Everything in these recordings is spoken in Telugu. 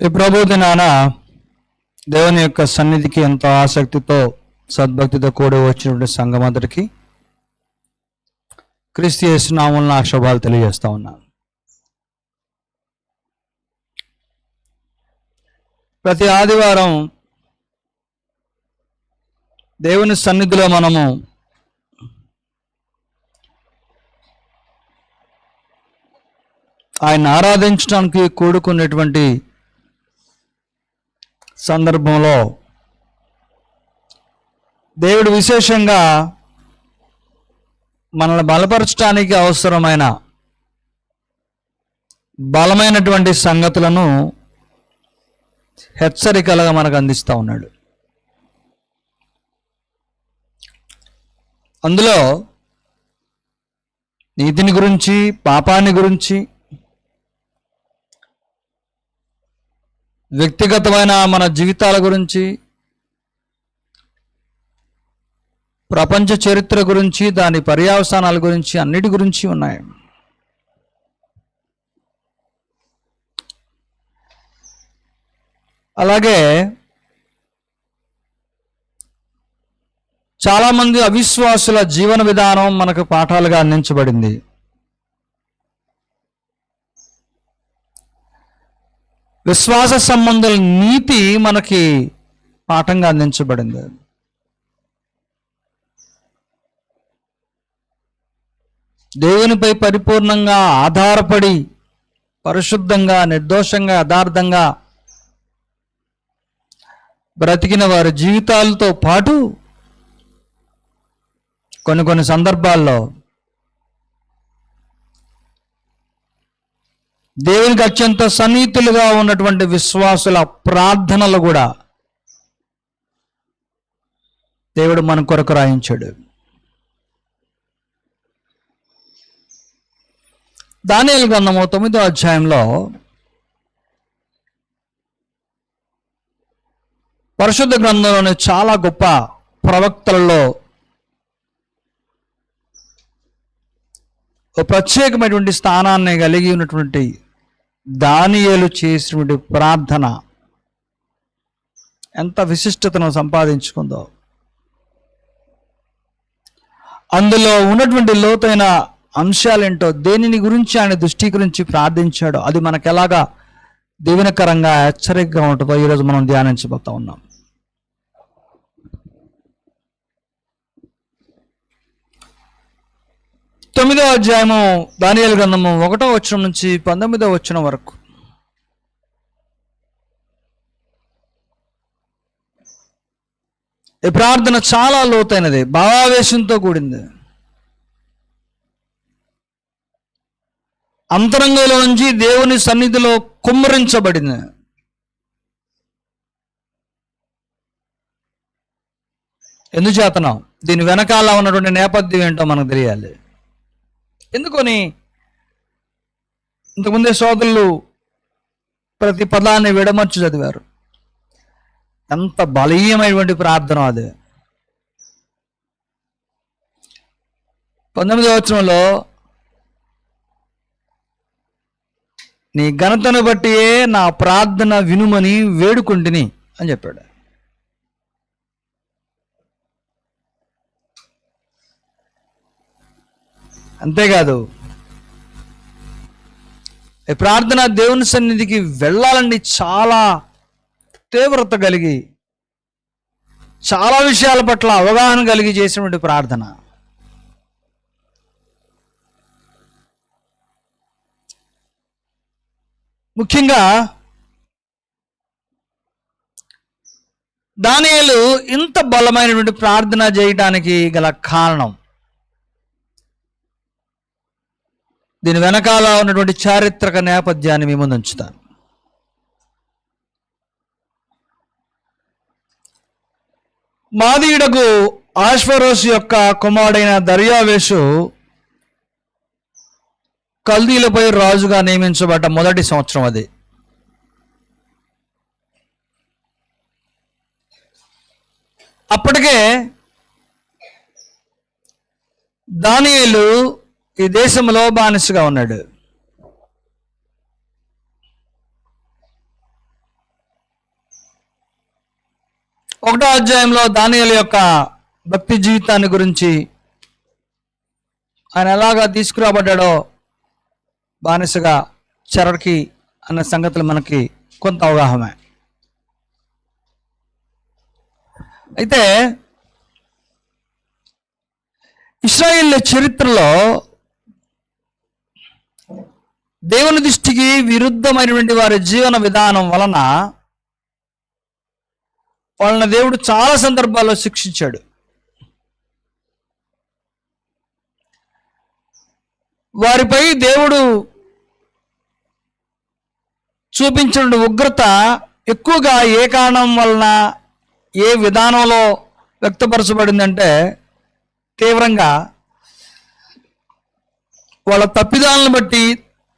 ఈ ప్రభుదినాన దేవుని యొక్క సన్నిధికి ఎంతో ఆసక్తితో సద్భక్తితో కూడి వచ్చినటువంటి సంఘమందరికి క్రీస్తు యేసు నామమున నా శుభాలు తెలియజేస్తా ఉన్నాను. ప్రతి ఆదివారం దేవుని సన్నిధిలో మనము ఆయన ఆరాధించడానికి కూడుకున్నటువంటి సందర్భంలో దేవుడు విశేషంగా మనల్ని బలపరచడానికి అవసరమైన బలమైనటువంటి సంగతులను హెచ్చరికలుగా మనకు అందిస్తూ ఉన్నాడు. అందులో నీతిని గురించి, పాపాన్ని గురించి, వ్యక్తిగతమైన మన జీవితాల గురించి, ప్రపంచ చరిత్ర గురించి, దాని పర్యవసానాల గురించి, అన్నిటి గురించి ఉన్నాయి. అలాగే చాలామంది అవిశ్వాసుల జీవన విధానం మనకు పాఠాలుగా అందించబడింది. విశ్వాస సంబంధాల నీతి మనకి పాఠంగా అందించబడింది. దేవునిపై పరిపూర్ణంగా ఆధారపడి పరిశుద్ధంగా, నిర్దోషంగా, యథార్థంగా బ్రతికిన వారి జీవితాలతో పాటు కొన్ని సందర్భాల్లో దేవునికి అత్యంత సన్నిహితులుగా ఉన్నటువంటి విశ్వాసుల ప్రార్థనలు కూడా దేవుడు మన కొరకు రాయించాడు. దానియేలు గ్రంథము 9వ అధ్యాయంలో పరిశుద్ధ గ్రంథంలోని చాలా గొప్ప ప్రవక్తలలో ఒక ప్రత్యేకమైనటువంటి స్థానాన్ని కలిగి ఉన్నటువంటి దానియేలు చేసినటువంటి ప్రార్థన ఎంత విశిష్టతను సంపాదించుకుందో, అందులో ఉన్నటువంటి లోతైన అంశాలేంటో, దేనిని గురించి ఆయన దృష్టి గురించి ప్రార్థించాడో అది మనకు ఎలాగా దీవెనకరంగా హెచ్చరికగా ఉంటుందో ఈరోజు మనం ధ్యానించబోతా ఉన్నాం. తొమ్మిదవ అధ్యాయము దానియేలు గ్రంథము 1వ వచనం నుంచి 19వ వచనం వరకు. ఈ ప్రార్థన చాలా లోతైనది, భావావేశంతో కూడింది. అంతరంగంలో నుంచి దేవుని సన్నిధిలో కుమ్మరించబడింది. ఎందుచేతనో దీని వెనకాల ఉన్నటువంటి నేపథ్యం ఏంటో మనకు తెలియాలి. ఎందుకని ఇంతకుముందే సోదరులు ప్రతి పదాన్ని విడమర్చి చదివారు. ఎంత బలీయమైనటువంటి ప్రార్థన అది. 19వ వచనంలో నీ ఘనతను బట్టియే నా ప్రార్థన వినుమని వేడుకుంటుని అని చెప్పాడు. అంతేకాదు, ఈ ప్రార్థన దేవుని సన్నిధికి వెళ్ళాలని చాలా తీవ్రత కలిగి, చాలా విషయాల పట్ల అవగాహన కలిగి చేసినటువంటి ప్రార్థన. ముఖ్యంగా దానియేలు ఇంత బలమైనటువంటి ప్రార్థన చేయడానికి గల కారణం, దీని వెనకాల ఉన్నటువంటి చారిత్రక నేపథ్యాన్ని మీ ముందు ఉంచుతాను. మాదీయుడకు ఆశ్వరోసు యొక్క కుమారుడైన దర్యావేషు కల్దీలపై రాజుగా నియమించబడ్డ మొదటి సంవత్సరం అది. అప్పటికే దానియేలు ఈ దేశంలో బానిసగా ఉన్నాడు. ఒకటో అధ్యాయంలో దానియేలు యొక్క భక్తి జీవితాన్ని గురించి, ఆయన ఎలాగా తీసుకురాబడ్డాడో బానిసగా చెరకి అన్న సంగతులు మనకి కొంత అవగాహన. అయితే ఇశ్రాయేలు చరిత్రలో దేవుని దృష్టికి విరుద్ధమైనటువంటి వారి జీవన విధానం వలన వాళ్ళని దేవుడు చాలా సందర్భాల్లో శిక్షించాడు. వారిపై దేవుడు చూపించిన ఉగ్రత ఎక్కువగా ఏ కారణం వలన, ఏ విధానంలో వ్యక్తపరచబడిందంటే, తీవ్రంగా వాళ్ళ తప్పిదాలను బట్టి,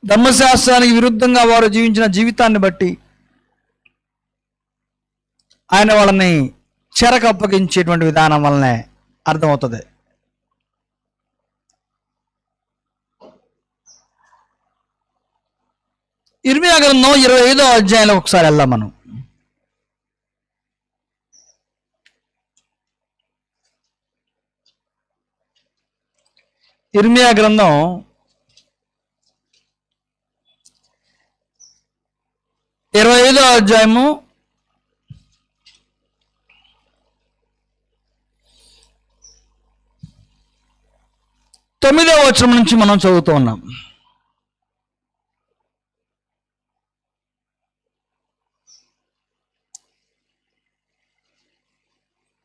ధర్మశాస్త్రానికి విరుద్ధంగా వారు జీవించిన జీవితాన్ని బట్టి ఆయన వాళ్ళని చెరకు అప్పగించేటువంటి విధానం వల్లనే అర్థమవుతుంది. ఇర్మియా గ్రంథం 25వ అధ్యాయంలో ఒకసారి వెళ్దాం మనం. ఇర్మియా గ్రంథం 25వ అధ్యాయము 9వ వచనం నుంచి మనం చదువుతూ ఉన్నాం.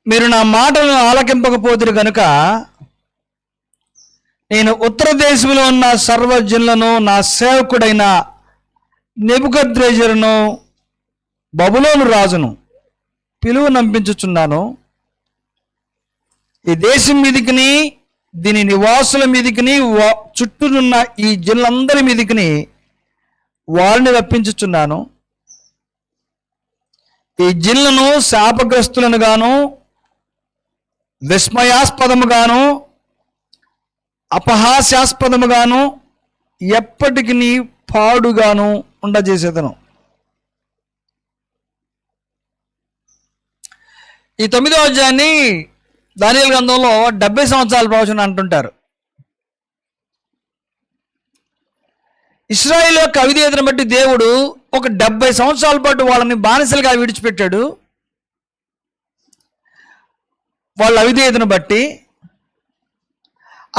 మీరు నా మాటలను ఆలకింపకపోతురు గనుక నేను ఉత్తర దేశంలో ఉన్న సర్వజనులను, నా సేవకుడైన నెబుకద్రెజరును, బబులోను రాజును పిలువ నంపించుచున్నాను. ఈ దేశం మీదికిని, దీని నివాసుల మీదికిని, చుట్టూనున్న ఈ జనులందరి మీదికిని వారిని రప్పించుచున్నాను. ఈ జిల్లను శాపగ్రస్తులను గాను, విస్మయాస్పదముగాను, అపహాస్యాస్పదముగాను, ఎప్పటికి పాడుగాను ఉండజేసేదను. ఈ 9వ అధ్యాయాన్ని దానియేలు గ్రంథంలో 70 సంవత్సరాల ప్రవచనం అంటుంటారు. ఇశ్రాయేలు యొక్క అవిధేయతను బట్టి దేవుడు ఒక 70 సంవత్సరాల పాటు వాళ్ళని బానిసలుగా విడిచిపెట్టాడు. వాళ్ళ అవిధేయతను బట్టి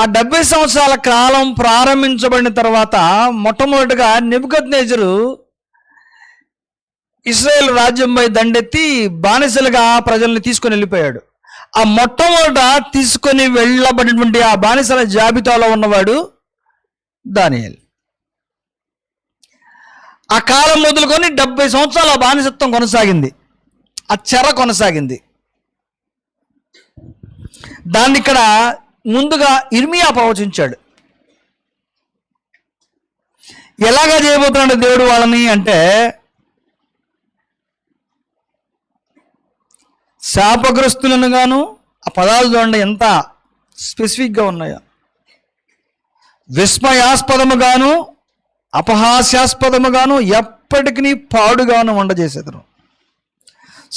ఆ 70 సంవత్సరాల కాలం ప్రారంభించబడిన తర్వాత మొట్టమొదటిగా నెబుకద్నెజరు ఇశ్రాయేల్ రాజ్యంపై దండెత్తి బానిసలుగా ప్రజల్ని తీసుకొని వెళ్ళిపోయాడు. ఆ మొట్టమొదట తీసుకొని వెళ్ళబడినటువంటి ఆ బానిసల జాబితాలో ఉన్నవాడు దానియేలు. ఆ కాలం మొదలుకొని 70 సంవత్సరాల బానిసత్వం కొనసాగింది, ఆ చెర కొనసాగింది. దాన్ని ఇక్కడ ముందుగా ఇర్మియా ప్రవచించాడు. ఎలాగా చేయబోతున్నాడు దేవుడు వాళ్ళని అంటే, శాపగ్రస్తులను గాను, ఆ పదాలు చూడండి ఎంత స్పెసిఫిక్గా ఉన్నాయో, విస్మయాస్పదముగాను, అపహాస్యాస్పదముగాను, ఎప్పటికీ పాడుగాను ఉండజేసేదను.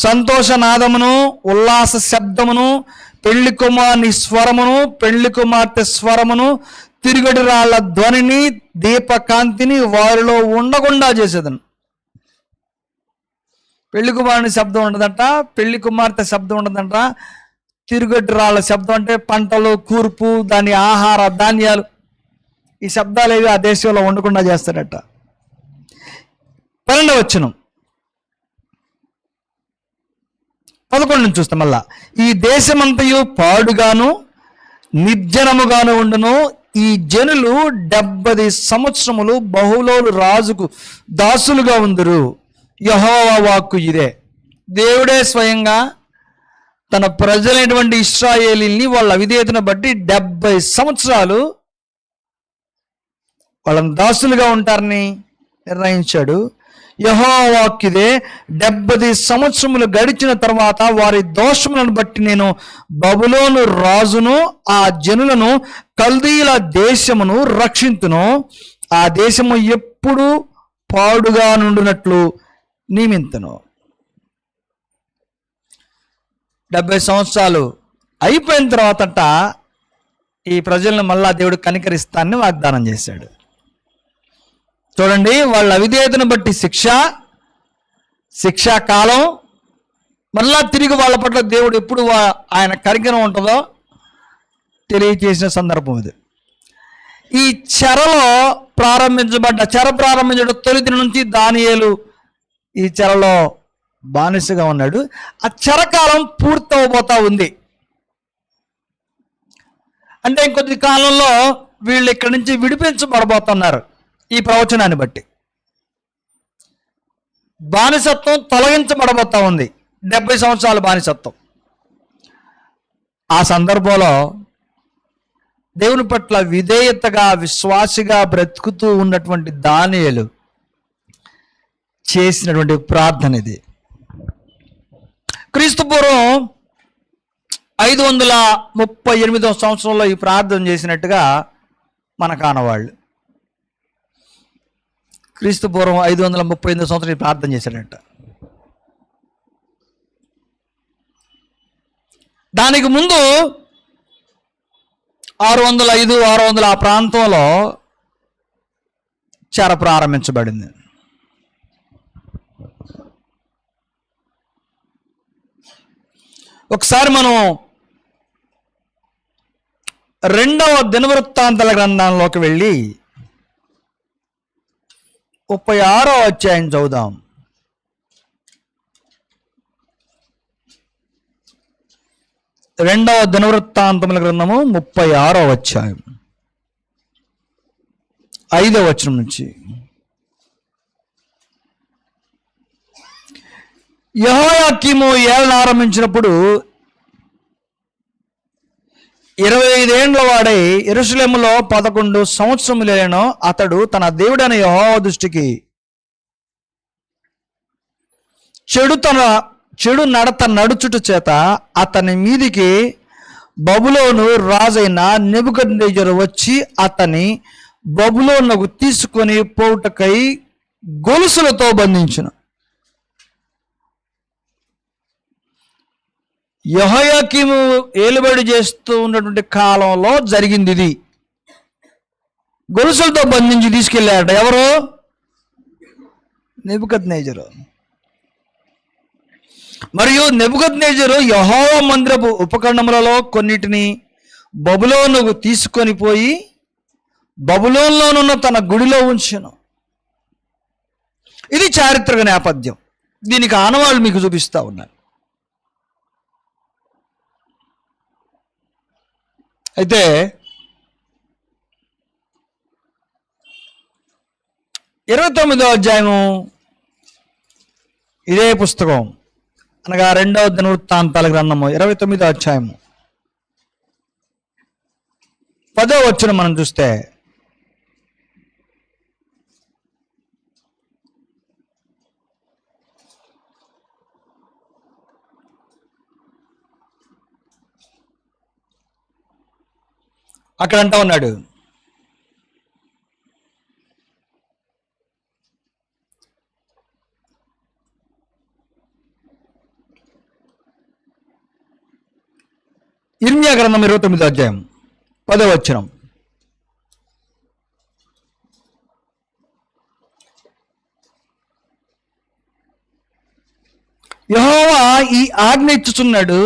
సంతోషనాదమును, ఉల్లాస శబ్దమును, పెళ్లి కుమార్ని స్వరమును, పెళ్లి కుమార్తె స్వరమును, తిరుగటి రాళ్ల ధ్వనిని, దీపకాంతిని వారిలో ఉండకుండా చేసేదను. పెళ్లి కుమారుని శబ్దం ఉండదంట, పెళ్లి కుమార్తె శబ్దం ఉండదంట. తిరుగటి రాళ్ళ శబ్దం అంటే పంటలు, కూర్పు, దాని ఆహార ధాన్యాలు, ఈ శబ్దాలు ఏవి ఆ దేశంలో ఉండకుండా చేస్తాడట. 12వ వచనం 11 నుంచి చూస్తాం మళ్ళా. ఈ దేశమంతయు పాడుగాను నిర్జనముగాను ఉండును. ఈ జనులు 70 సంవత్సరములు బహుళోలు రాజుకు దాసులుగా ఉందురు. యెహోవా వాక్కు ఇదే. దేవుడే స్వయంగా తన ప్రజలైనటువంటి ఇశ్రాయేలీల్ని వాళ్ళ అవిధేయతను బట్టి 70 సంవత్సరాలు వాళ్ళని దాసులుగా ఉంటారని నిర్ణయించాడు. యెహోవా వాక్కు ఇదే. 70 సంవత్సరములు గడిచిన తర్వాత వారి దోషములను బట్టి నేను బబులోను రాజును, ఆ జనులను, కల్దీయుల దేశమును రక్షింతును. ఆ దేశము ఎప్పుడు పాడుగా నుండినట్లు నియమింతును. 70 సంవత్సరాలు అయిపోయిన తర్వాతట ఈ ప్రజలను మళ్ళా దేవుడు కనికరిస్తానని వాగ్దానం చేశాడు. చూడండి, వాళ్ళ అవిధేయతను బట్టి శిక్షాకాలం, మళ్ళా తిరిగి వాళ్ళ పట్ల దేవుడు ఎప్పుడు ఆయన కనికరం ఉంటుందో తెలియచేసిన సందర్భం ఇది. ఈ చెర ప్రారంభించడం తొలి దినం నుంచి దానియేలు ఈ చెరలో బానిసగా ఉన్నాడు. ఆ చెరకాలం పూర్తవబోతా ఉంది. అంటే ఇంకొద్ది కాలంలో వీళ్ళు ఇక్కడి నుంచి విడిపించబడబోతున్నారు. ఈ ప్రవచనాన్ని బట్టి బానిసత్వం తొలగించబడబోతా ఉంది. 70 సంవత్సరాల బానిసత్వం. ఆ సందర్భంలో దేవుని పట్ల విధేయతగా విశ్వాసిగా బ్రతుకుతూ ఉన్నటువంటి దానియేలు చేసినటువంటి ప్రార్థన ఇది. క్రీస్తు పూర్వం 538వ సంవత్సరంలో ఈ ప్రార్థన చేసినట్టుగా మనకు ఆనవాళ్ళు. క్రీస్తు పూర్వం 538వ సంవత్సరం ఈ ప్రార్థన చేశాడట. దానికి ముందు 605, 600 ఆ ప్రాంతంలో చెర ప్రారంభించబడింది. ఒకసారి మనం 2వ దినవృత్తాంతాల గ్రంథంలోకి వెళ్ళి 36వ అధ్యాయం చదువుదాం. 2వ దినవృత్తాంతముల గ్రంథము 36వ అధ్యాయం 5వ వచనం నుంచి. యెహోయాకీము ఏలన ఆరంభించినప్పుడు 25 ఏండ్ల వాడై యెరూషలేములో 11 సంవత్సరములేనో అతడు తన దేవుడైన యెహోవా దృష్టికి చెడు నడత నడుచుట చేత అతని మీదికి బబులోను రాజైన నెబుకద్నెజరు వచ్చి అతని బబులోనుకు తీసుకొని పోవుటకై గొలుసులతో బంధించును. యెహోయాకీము ఏలుబడి చేస్తూ ఉన్నటువంటి కాలంలో జరిగింది ఇది. గొలుసులతో బంధించి తీసుకెళ్ళాడట. ఎవరు? నెబుకద్నెజరు. మరియు నెబుకద్నెజరు యెహోవా మందిరపు ఉపకరణములలో కొన్నిటిని బబులోనుకు తీసుకొని పోయి బబులోనులోనున్న తన గుడిలో ఉంచెను. ఇది చారిత్రక నేపథ్యం. దీనికి ఆనవాళ్ళు మీకు చూపిస్తా ఉన్నాను. అయితే 29వ అధ్యాయము ఇదే పుస్తకం, అనగా 2వ దినవృత్తాంతాల గ్రంథము 29వ అధ్యాయము 10వ వచనం మనం చూస్తే, అక్కడ అంటా ఉన్నాడు, ఇర్మియా గ్రంథం 29వ అధ్యాయం 10వ వచనం. యెహోవా ఈ ఆజ్ఞ ఇచ్చుచున్నాడు,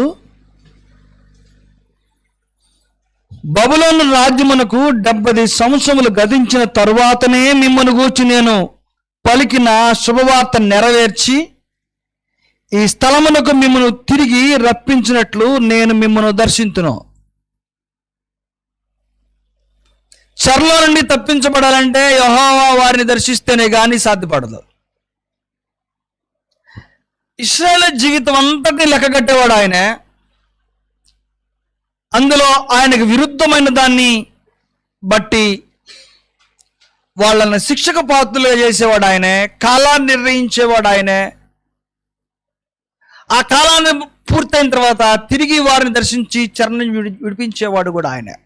బబులోను రాజ్యమునకు 70 సంవత్సరములు గతించిన తరువాతనే మిమ్మల్ని గూర్చి నేను పలికిన శుభవార్త నెరవేర్చి ఈ స్థలమునకు మిమ్మల్ని తిరిగి రప్పించినట్లు నేను మిమ్మల్ని దర్శించును. చెరలో నుండి తప్పించబడాలంటే యెహోవా వారిని దర్శిస్తేనే కానీ సాధ్యపడదు. ఇశ్రాయేలు జీవితం అంతటిని లెక్కగట్టేవాడు ఆయనే. అందులో ఆయనకు విరుద్ధమైన దాన్ని బట్టి వాళ్ళని శిక్షకు పాత్రలుగా చేసేవాడు ఆయనే. కాలాన్ని నిర్ణయించేవాడు ఆయనే. ఆ కాలాన్ని పూర్తయిన తర్వాత తిరిగి వారిని దర్శించి చెరని విడిపించేవాడు కూడా ఆయనే.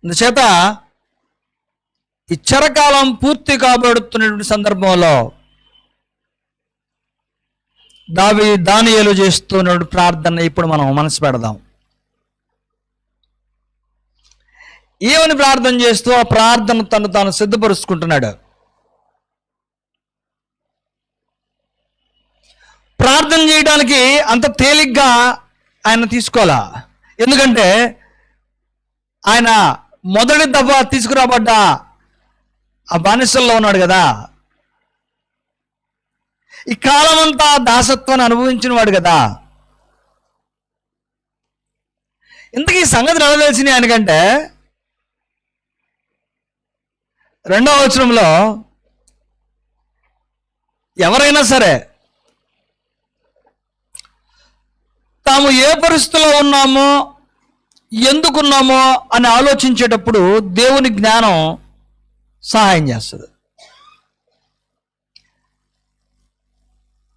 అందుచేత ఈ చెరకాలం పూర్తి కాబడుతున్నటువంటి సందర్భంలో దానియేలు చేస్తున్న ప్రార్థన ఇప్పుడు మనం మనసు పెడదాం. ఏమని ప్రార్థన చేస్తూ ఆ ప్రార్థన తాను సిద్ధపరుచుకుంటున్నాడు. ప్రార్థన చేయడానికి అంత తేలిగ్గా ఆయన తీసుకోవాలా, ఎందుకంటే ఆయన మొదటి దఫా తీసుకురాబడ్డ ఆ బానిసల్లో ఉన్నాడు కదా, ఈ కాలం అంతా దాసత్వాన్ని అనుభవించిన వాడు కదా. ఇంతకీ ఈ సంగతి ఎలా తెలిసింది ఆయనకంటే 2వ వచనంలో ఎవరైనా సరే తాము ఏ పరిస్థితిలో ఉన్నామో ఎందుకున్నామో అని ఆలోచించేటప్పుడు దేవుని జ్ఞానం సహాయం చేస్తుంది.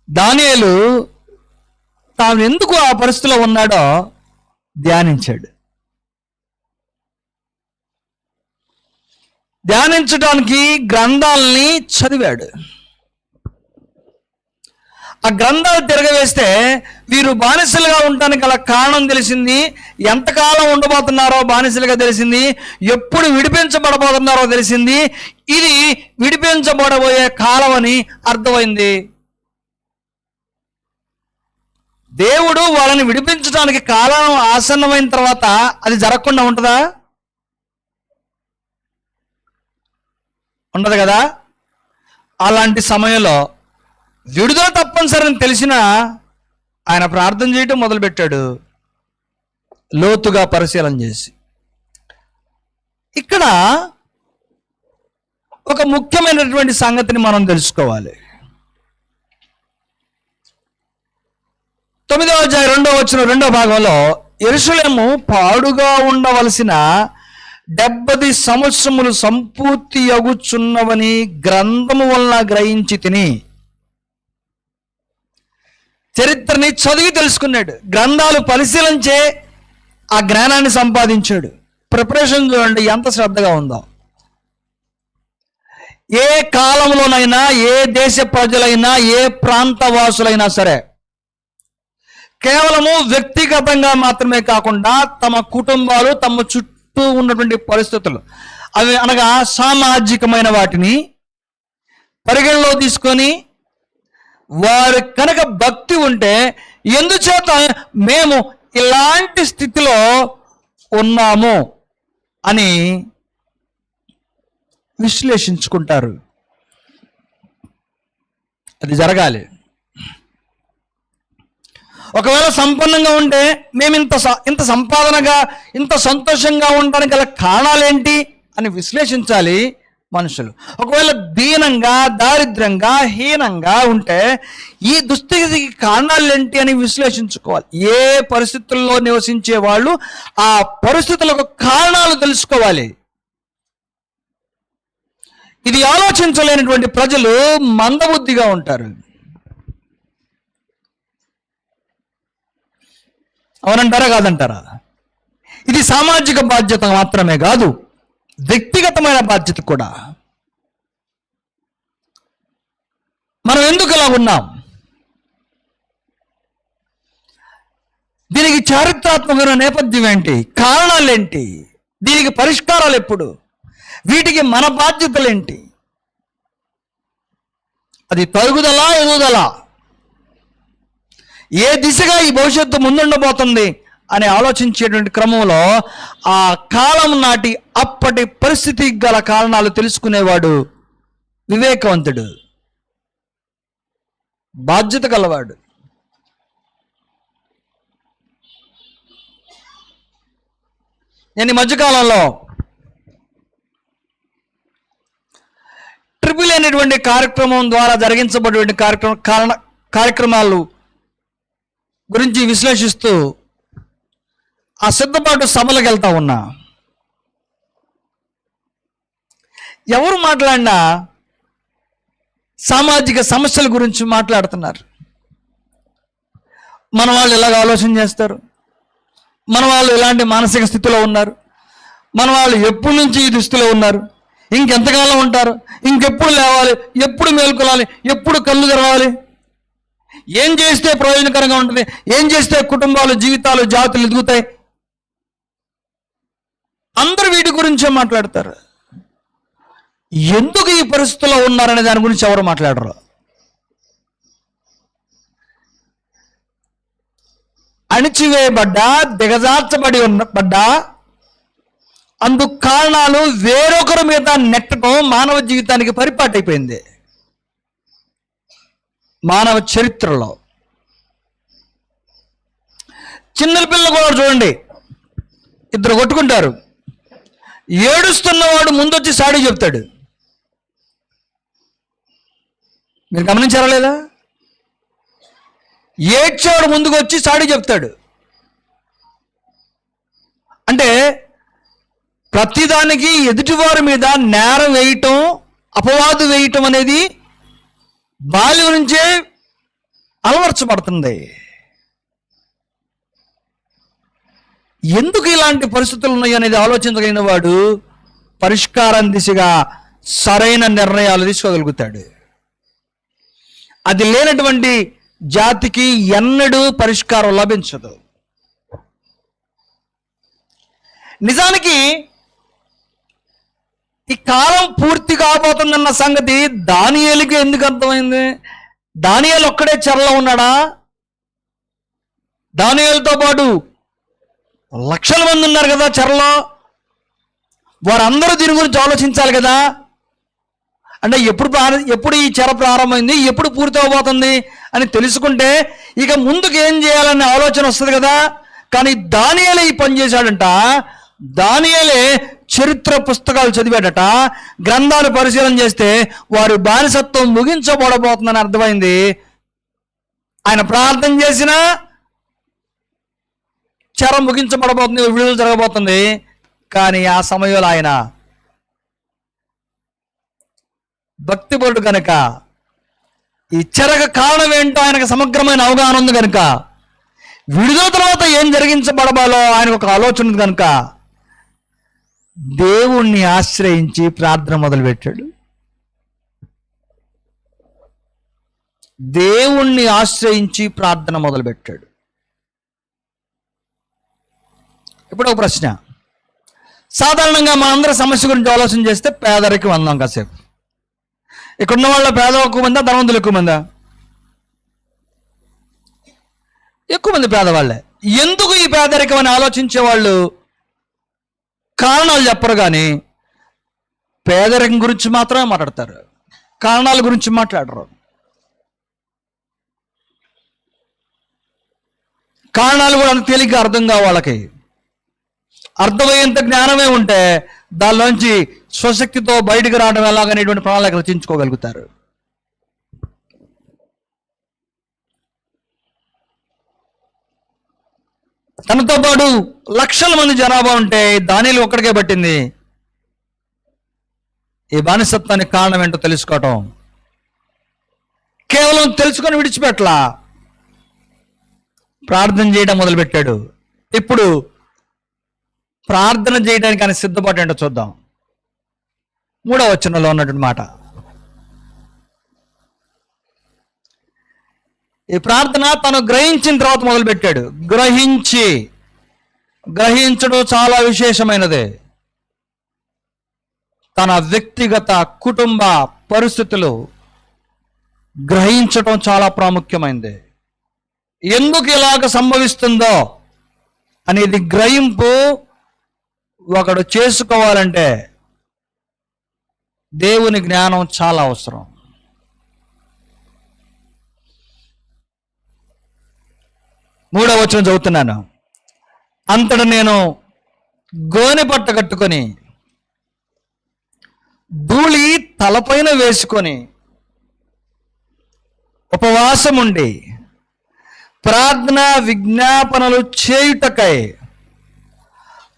దానియేలు తాను ఎందుకు ఆ పరిస్థితిలో ఉన్నాడో ధ్యానించాడు. ధ్యానించడానికి గ్రంథాలని చదివాడు. ఆ గ్రంథాలు తిరగవేస్తే వీరు బానిసలుగా ఉండడానికి గల కారణం తెలిసింది, ఎంతకాలం ఉండబోతున్నారో బానిసలుగా తెలిసింది, ఎప్పుడు విడిపించబడబోతున్నారో తెలిసింది. ఇది విడిపించబడబోయే కాలం అని అర్థమైంది. దేవుడు వాళ్ళని విడిపించడానికి కాలం ఆసన్నమైన తర్వాత అది జరగకుండా ఉంటుందా? ఉండదు కదా. అలాంటి సమయంలో విడుదల తప్పనిసరిని తెలిసిన ఆయన ప్రార్థన చేయటం మొదలుపెట్టాడు, లోతుగా పరిశీలన చేసి. ఇక్కడ ఒక ముఖ్యమైనటువంటి సంగతిని మనం తెలుసుకోవాలి. 9వ అధ్యాయం 2వ వచనం 2వ భాగంలో యెరూషలేము పాడుగా ఉండవలసిన 70 సంవత్సరములు సంపూర్తి అగుచున్నవని గ్రంథము వలన గ్రహించి తిని, చరిత్రని చదివి తెలుసుకున్నాడు. గ్రంథాలు పరిశీలించే ఆ జ్ఞానాన్ని సంపాదించాడు. ప్రిపరేషన్ చూడండి ఎంత శ్రద్ధగా ఉందో. ఏ కాలంలోనైనా ఏ దేశ ప్రజలైనా ఏ ప్రాంత వాసులైనా సరే కేవలము వ్యక్తిగతంగా మాత్రమే కాకుండా తమ కుటుంబాలు, తమ చుట్టూ ఉన్నటువంటి పరిస్థితులు, అవి అనగా సామాజికమైన వాటిని పరిగణలో తీసుకొని వారి కనుక భక్తి ఉంటే ఎందుచేత మేము ఇలాంటి స్థితిలో ఉన్నాము అని విశ్లేషించుకుంటారు. అది జరగాలి. ఒకవేళ సంపన్నంగా ఉంటే మేము ఇంత సంపాదనగా ఇంత సంతోషంగా ఉండడానికి గల కారణాలేంటి అని విశ్లేషించాలి మనుషులు. ఒకవేళ దీనంగా, దారిద్ర్యంగా, హీనంగా ఉంటే ఈ దుస్థితికి కారణాలేంటి అని విశ్లేషించుకోవాలి. ఏ పరిస్థితుల్లో నివసించే వాళ్ళు ఆ పరిస్థితులకు కారణాలు తెలుసుకోవాలి. ఇది ఆలోచించలేనటువంటి ప్రజలు మందబుద్ధిగా ఉంటారు. అవునంటారా కాదంటారా? ఇది సామాజిక బాధ్యత మాత్రమే కాదు, వ్యక్తిగతమైన బాధ్యత కూడా. మనం ఎందుకు ఇలా ఉన్నాం? దీనికి చారిత్రాత్మకమైన నేపథ్యం ఏంటి? కారణాలు ఏంటి? దీనికి పరిష్కారాలు ఎప్పుడు? వీటికి మన బాధ్యతలేంటి? అది తరుగుదల, ఎదుగుదల, ఏ దిశగా ఈ భవిష్యత్తు ముందుండబోతుంది అని ఆలోచించేటువంటి క్రమంలో ఆ కాలం నాటి అప్పటి పరిస్థితి గల కారణాలు తెలుసుకునేవాడు వివేకవంతుడు, బాధ్యత గలవాడు. నేను ఈ మధ్యకాలంలో ట్రిపుల్ అనేటువంటి కార్యక్రమం ద్వారా జరిగించబడేటువంటి కార్యక్రమాలు గురించి విశ్లేషిస్తూ ఆ సిద్ధపాటు సభలకు వెళ్తా ఉన్నా. ఎవరు మాట్లాడినా సామాజిక సమస్యల గురించి మాట్లాడుతున్నారు. మన వాళ్ళు ఎలాగ ఆలోచన చేస్తారు, మన వాళ్ళు ఎలాంటి మానసిక స్థితిలో ఉన్నారు, మన వాళ్ళు ఎప్పటి నుంచి ఈ దుస్థితిలో ఉన్నారు, ఇంకెంతకాలం ఉంటారు? ఇంకెప్పుడు లేవాలి? ఎప్పుడు మేల్కొలాలి? ఎప్పుడు కళ్ళు తెరవాలి? ఏం చేస్తే ప్రయోజనకరంగా ఉంటుంది? ఏం చేస్తే కుటుంబాలు, జీవితాలు, జాతులు ఎదుగుతాయి? అందరూ వీటి గురించే మాట్లాడతారు. ఎందుకు ఈ పరిస్థితుల్లో ఉన్నారనే దాని గురించి ఎవరు మాట్లాడరు. అణిచివేయబడ్డా, దిగజార్చబడి పడ్డా అందుకు కారణాలు వేరొకరి మీద నెట్టడం మానవ జీవితానికి పరిపాటైపోయింది. మానవ చరిత్రలో చిన్న పిల్లలు కూడా చూడండి, ఇద్దరు కొట్టుకుంటారు, ఏడుస్తున్నవాడు ముందొచ్చి సాడీ చెప్తాడు. మీరు గమనించారా లేదా? ఏడ్చేవాడు ముందుకు వచ్చి సాడీ చెప్తాడు. అంటే ప్రతిదానికి ఎదుటివారి మీద నేరం వేయటం, అపవాదు వేయటం అనేది బాల్యం నుంచే అలవర్చబడుతుంది. ఎందుకు ఇలాంటి పరిస్థితులు ఉన్నాయి అనేది ఆలోచించగలిగిన వాడు పరిష్కారం దిశగా సరైన నిర్ణయాలు తీసుకోగలుగుతాడు. అది లేనటువంటి జాతికి ఎన్నడూ పరిష్కారం లభించదు. నిజానికి ఈ కాలం పూర్తి కాబోతుందన్న సంగతి దానియేలుకి ఎందుకు అర్థమైంది? దానియేలు ఒక్కడే చెరలో ఉన్నాడా? దానియేలుతో పాటు లక్షల మంది ఉన్నారు కదా చెరలో. వారందరూ దీని గురించి ఆలోచించాలి కదా. అంటే ఎప్పుడు ఈ చెర ప్రారంభమైంది, ఎప్పుడు పూర్తి అవబోతుంది అని తెలుసుకుంటే ఇక ముందుకు ఏం చేయాలనే ఆలోచన వస్తుంది కదా. కానీ దానియేలే ఈ పని చేశాడంట. దానియేలే చరిత్ర పుస్తకాలు చదివాడట. గ్రంథాలు పరిశీలన చేస్తే వారి బానిసత్వం ముగించబడబోతుందని అర్థమైంది. ఆయన ప్రార్థన చేసినా చెర ముగించబడబోతుంది, విడుదల జరగబోతుంది. కానీ ఆ సమయంలో ఆయన భక్తిపరుడు కనుక, ఈ చెరకు కారణం ఏంటో ఆయనకు సమగ్రమైన అవగాహన ఉంది కనుక, విడుదల తర్వాత ఏం జరిగించబడబాలో ఆయనకు ఒక ఆలోచన ఉంది కనుక దేవుణ్ణి ఆశ్రయించి ప్రార్థన మొదలుపెట్టాడు. దేవుణ్ణి ఆశ్రయించి ప్రార్థన మొదలుపెట్టాడు. ఇప్పుడు ఒక ప్రశ్న. సాధారణంగా మా అందరి సమస్య గురించి ఆలోచన చేస్తే పేదరికం అందాం కాసేపు. ఇక్కడున్న వాళ్ళ పేదలు ఎక్కువ మందా, ధనవంతులు ఎక్కువ మందా? ఎక్కువ మంది పేదవాళ్ళే. ఎందుకు ఈ పేదరికం అని ఆలోచించే వాళ్ళు కారణాలు చెప్పరు, కానీ పేదరికం గురించి మాత్రమే మాట్లాడతారు, కారణాల గురించి మాట్లాడరు. కారణాలు కూడా అంత తేలిగ్గా అర్థం కావు వాళ్ళకి. అర్థమయ్యేంత జ్ఞానమే ఉంటే దానిలోంచి స్వశక్తితో బయటకు రావడం ఎలాగనేటువంటి ప్రణాళిక రచించుకోగలుగుతారు. తనతో పాటు లక్షల మంది జనాభా ఉంటే దానిలో ఒక్కడికే పట్టింది ఈ బానిసత్వానికి కారణం ఏంటో తెలుసుకోవటం. కేవలం తెలుసుకొని విడిచిపెట్టలా, ప్రార్థన చేయడం మొదలుపెట్టాడు. ఇప్పుడు ప్రార్థన చేయడానికి ఆయన సిద్ధపాటు ఏంటో చూద్దాం. 3వ వచనంలో ఉన్నటువంటి మాట. ఈ ప్రార్థన తను గ్రహించిన తర్వాత మొదలుపెట్టాడు. గ్రహించడం చాలా విశేషమైనదే. తన వ్యక్తిగత కుటుంబ పరిస్థితులు గ్రహించడం చాలా ప్రాముఖ్యమైనది. ఎందుకు ఇలాగ సంభవిస్తుందో అనేది గ్రహింపు ఒకడు చేసుకోవాలంటే దేవుని జ్ఞానం చాలా అవసరం. మూడవ వచనం చదువుతున్నాను. అంతటా నేను గోనె పట్ట కట్టుకొని ధూళి తలపైన వేసుకొని ఉపవాసం ఉండి ప్రార్థన విజ్ఞాపనలు చేయుటకై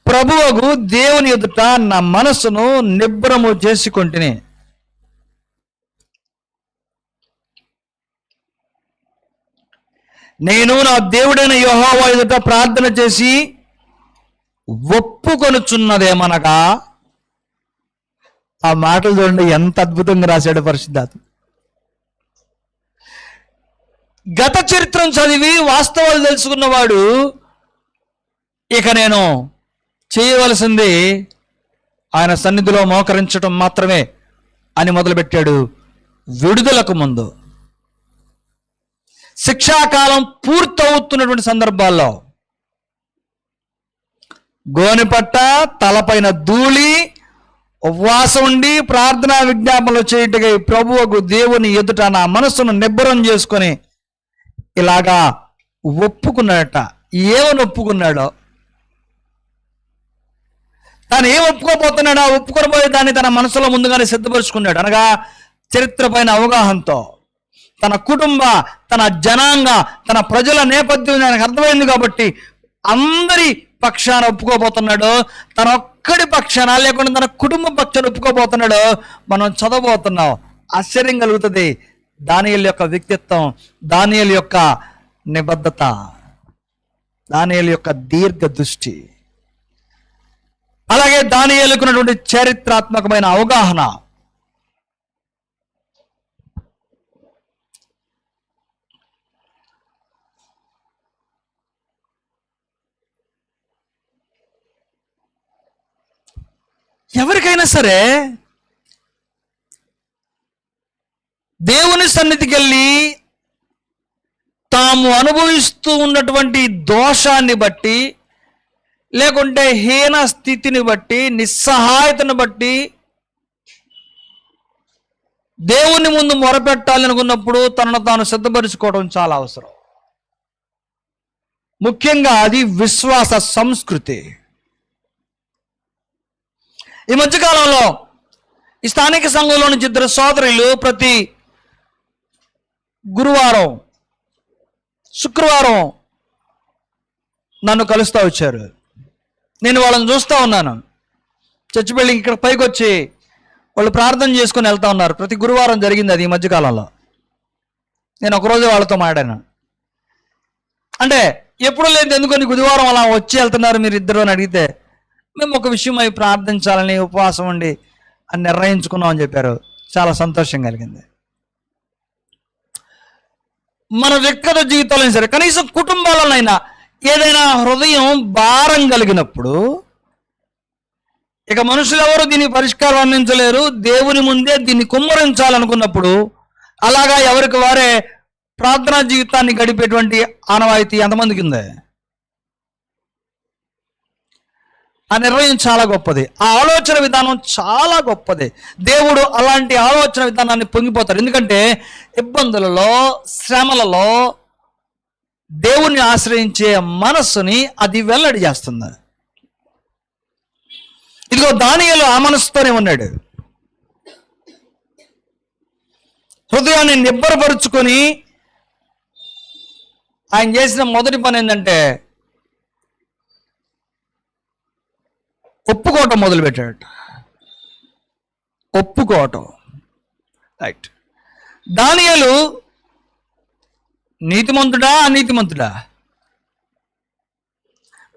ప్రభువుకు దేవుని ఎదుట నా మనసును నిబ్బరము చేసుకొంటిని. నేను నా దేవుడైన యెహోవా ఎదుట ప్రార్థన చేసి ఒప్పుకొనుచున్నదేమనగా, ఆ మాటలు చూడండి ఎంత అద్భుతంగా రాశాడు పరిశుద్ధాత్మ. గత చరిత్రను చదివి వాస్తవాలు తెలుసుకున్నవాడు ఇక నేను చేయవలసింది ఆయన సన్నిధిలో మోకరించడం మాత్రమే అని మొదలుపెట్టాడు. విడుదలకు ముందు శిక్షాకాలం పూర్తవుతున్నటువంటి సందర్భాల్లో గోనెపట్ట, తలపైన ధూళి, ఉపవాసం ఉండి ప్రార్థనా విజ్ఞాపనలు చేయుటకై ప్రభువుకు దేవుని ఎదుట నా మనస్సును నిబ్బరం చేసుకొని ఇలాగా ఒప్పుకున్నాడట. ఏమని ఒప్పుకున్నాడో, తాను ఏం ఒప్పుకోబోతున్నాడో ఒప్పుకొని పోయి దాన్ని తన మనసులో ముందుగానే సిద్ధపరుచుకున్నాడు. అనగా చరిత్ర పైన అవగాహనతో తన కుటుంబ, తన జనాంగ, తన ప్రజల నేపథ్యం ఆయనకు అర్థమైంది కాబట్టి అందరి పక్షాన ఒప్పుకోబోతున్నాడు. తన ఒక్కడి పక్షాన లేకుండా తన కుటుంబ పక్షాన ఒప్పుకోబోతున్నాడు. మనం చదవబోతున్నాం. ఆశ్చర్యం కలుగుతుంది. దానియేలు యొక్క వ్యక్తిత్వం, దానియేలు యొక్క నిబద్ధత, దానియేలు యొక్క దీర్ఘ దృష్టి, అలాగే దానియేలుకున్నటువంటి చరిత్రాత్మకమైన అవగాహన. ఎవరికైనా సరే దేవుని సన్నిధికి వెళ్ళి తాము అనుభవిస్తూ ఉన్నటువంటి దోషాన్ని బట్టి, లేకుంటే హీన స్థితిని బట్టి, నిస్సహాయతను బట్టి దేవుని ముందు మొరపెట్టాలనుకున్నప్పుడు తనను తాను సిద్ధపరుచుకోవడం చాలా అవసరం. ముఖ్యంగా అది విశ్వాస సంస్కృతి. ఈ మధ్యకాలంలో ఈ స్థానిక సంఘంలో నుంచి ఇద్దరు సోదరులు ప్రతి గురువారం, శుక్రవారం నన్ను కలుస్తూ వచ్చారు. నేను వాళ్ళని చూస్తూ ఉన్నాను. చర్చి బిల్డింగ్ ఇక్కడ పైకి వచ్చి వాళ్ళు ప్రార్థన చేసుకొని వెళ్తూ ఉన్నారు. ప్రతి గురువారం జరిగింది అది ఈ మధ్యకాలంలో. నేను ఒకరోజు వాళ్ళతో మాట్లాడాను. అంటే ఎప్పుడు లేదు ఎందుకని గురువారం అలా వచ్చి వెళ్తున్నారు మీరు ఇద్దరు అని అడిగితే, మేము ఒక విషయం అవి ప్రార్థించాలని ఉపవాసం ఉండి అని నిర్ణయించుకున్నామని చెప్పారు. చాలా సంతోషం కలిగింది. మన వ్యక్తిగత జీవితాల్లో సరే, కనీసం కుటుంబాలనైనా ఏదైనా హృదయం భారం కలిగినప్పుడు, ఇక మనుషులు ఎవరు దీన్ని పరిష్కారం అందించలేరు, దేవుని ముందే దీన్ని కుమ్మరించాలనుకున్నప్పుడు అలాగా ఎవరికి వారే ప్రార్థనా జీవితాన్ని గడిపేటువంటి ఆనవాయితీ ఎంతమందికి ఉంది? ఆ నిర్ణయం చాలా గొప్పది. ఆ ఆలోచన విధానం చాలా గొప్పది. దేవుడు అలాంటి ఆలోచన విధానాన్ని పొంగిపోతారు. ఎందుకంటే ఇబ్బందులలో, శ్రమలలో దేవుణ్ణి ఆశ్రయించే మనస్సుని అది వెల్లడి చేస్తుంది. ఇదిగో దానియేలు ఆ మనస్సుతోనే ఉన్నాడు. హృదయాన్ని నిబ్బరపరుచుకొని ఆయన చేసిన మొదటి పని ఏంటంటే ఒప్పుకోవటం మొదలుపెట్టాడు. ఒప్పుకోవటం. రైట్. దానియేలు నీతిమంతుడా అనీతిమంతుడా?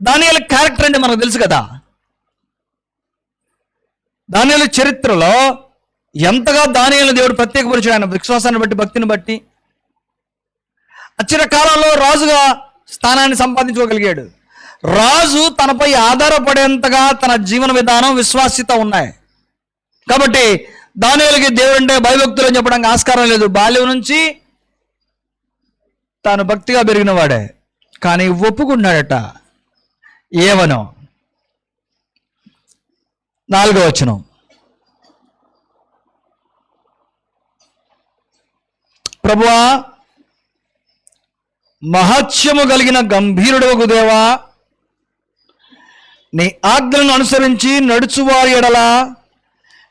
దానియేలు క్యారెక్టర్ అంటే మనకు తెలుసు కదా. దానియేలు చరిత్రలో ఎంతగా దానియేలు దేవుడు ప్రత్యేకపరిచాడు. ఆయన విశ్వాసాన్ని బట్టి, భక్తిని బట్టి అచిరకాలంలో రాజుగా స్థానాన్ని సంపాదించుకోగలిగాడు. రాజు తనపై ఆధారపడేంతగా తన జీవన విధానం, విశ్వాస్యత ఉన్నాయి. కాబట్టి దానియేలుకి దేవుడు అంటే భయభక్తులు అని చెప్పడానికి ఆస్కారం లేదు. బాల్యం నుంచి తాను భక్తిగా పెరిగిన వాడే. కానీ ఒప్పుకున్నాడట. ఏమనో 4వ వచనం, ప్రభువా, మహత్యము కలిగిన గంభీరుడవగు దేవా, నీ ఆజ్ఞలను అనుసరించి నడుచువారి ఎడల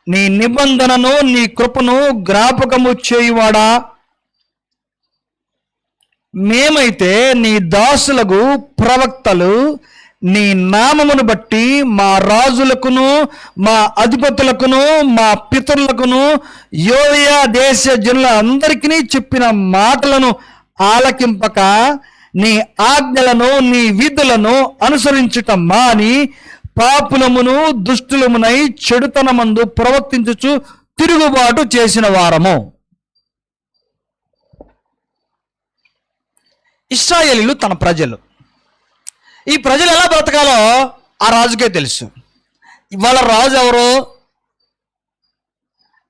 నీ నిబంధనను, నీ కృపను జ్ఞాపకము చేయువాడా, మేమైతే నీ దాసులకు ప్రవక్తలు నీ నామమును బట్టి మా రాజులకును, మా అధిపతులకును, మా పితరులకును, యోదయ దేశ జనుల అందరికీ చెప్పిన మాటలను ఆలకింపక నీ ఆజ్ఞలను, నీ విధులను అనుసరించుట మాని పాపులమును దుష్టులమునై చెడుతనమందు ప్రవర్తించుచు తిరుగుబాటు చేసిన వారము. ఇశ్రాయేలీయులు తన ప్రజలు. ఈ ప్రజలు ఎలా బ్రతకాలో ఆ రాజుకే తెలుసు. వాళ్ళ రాజు ఎవరో,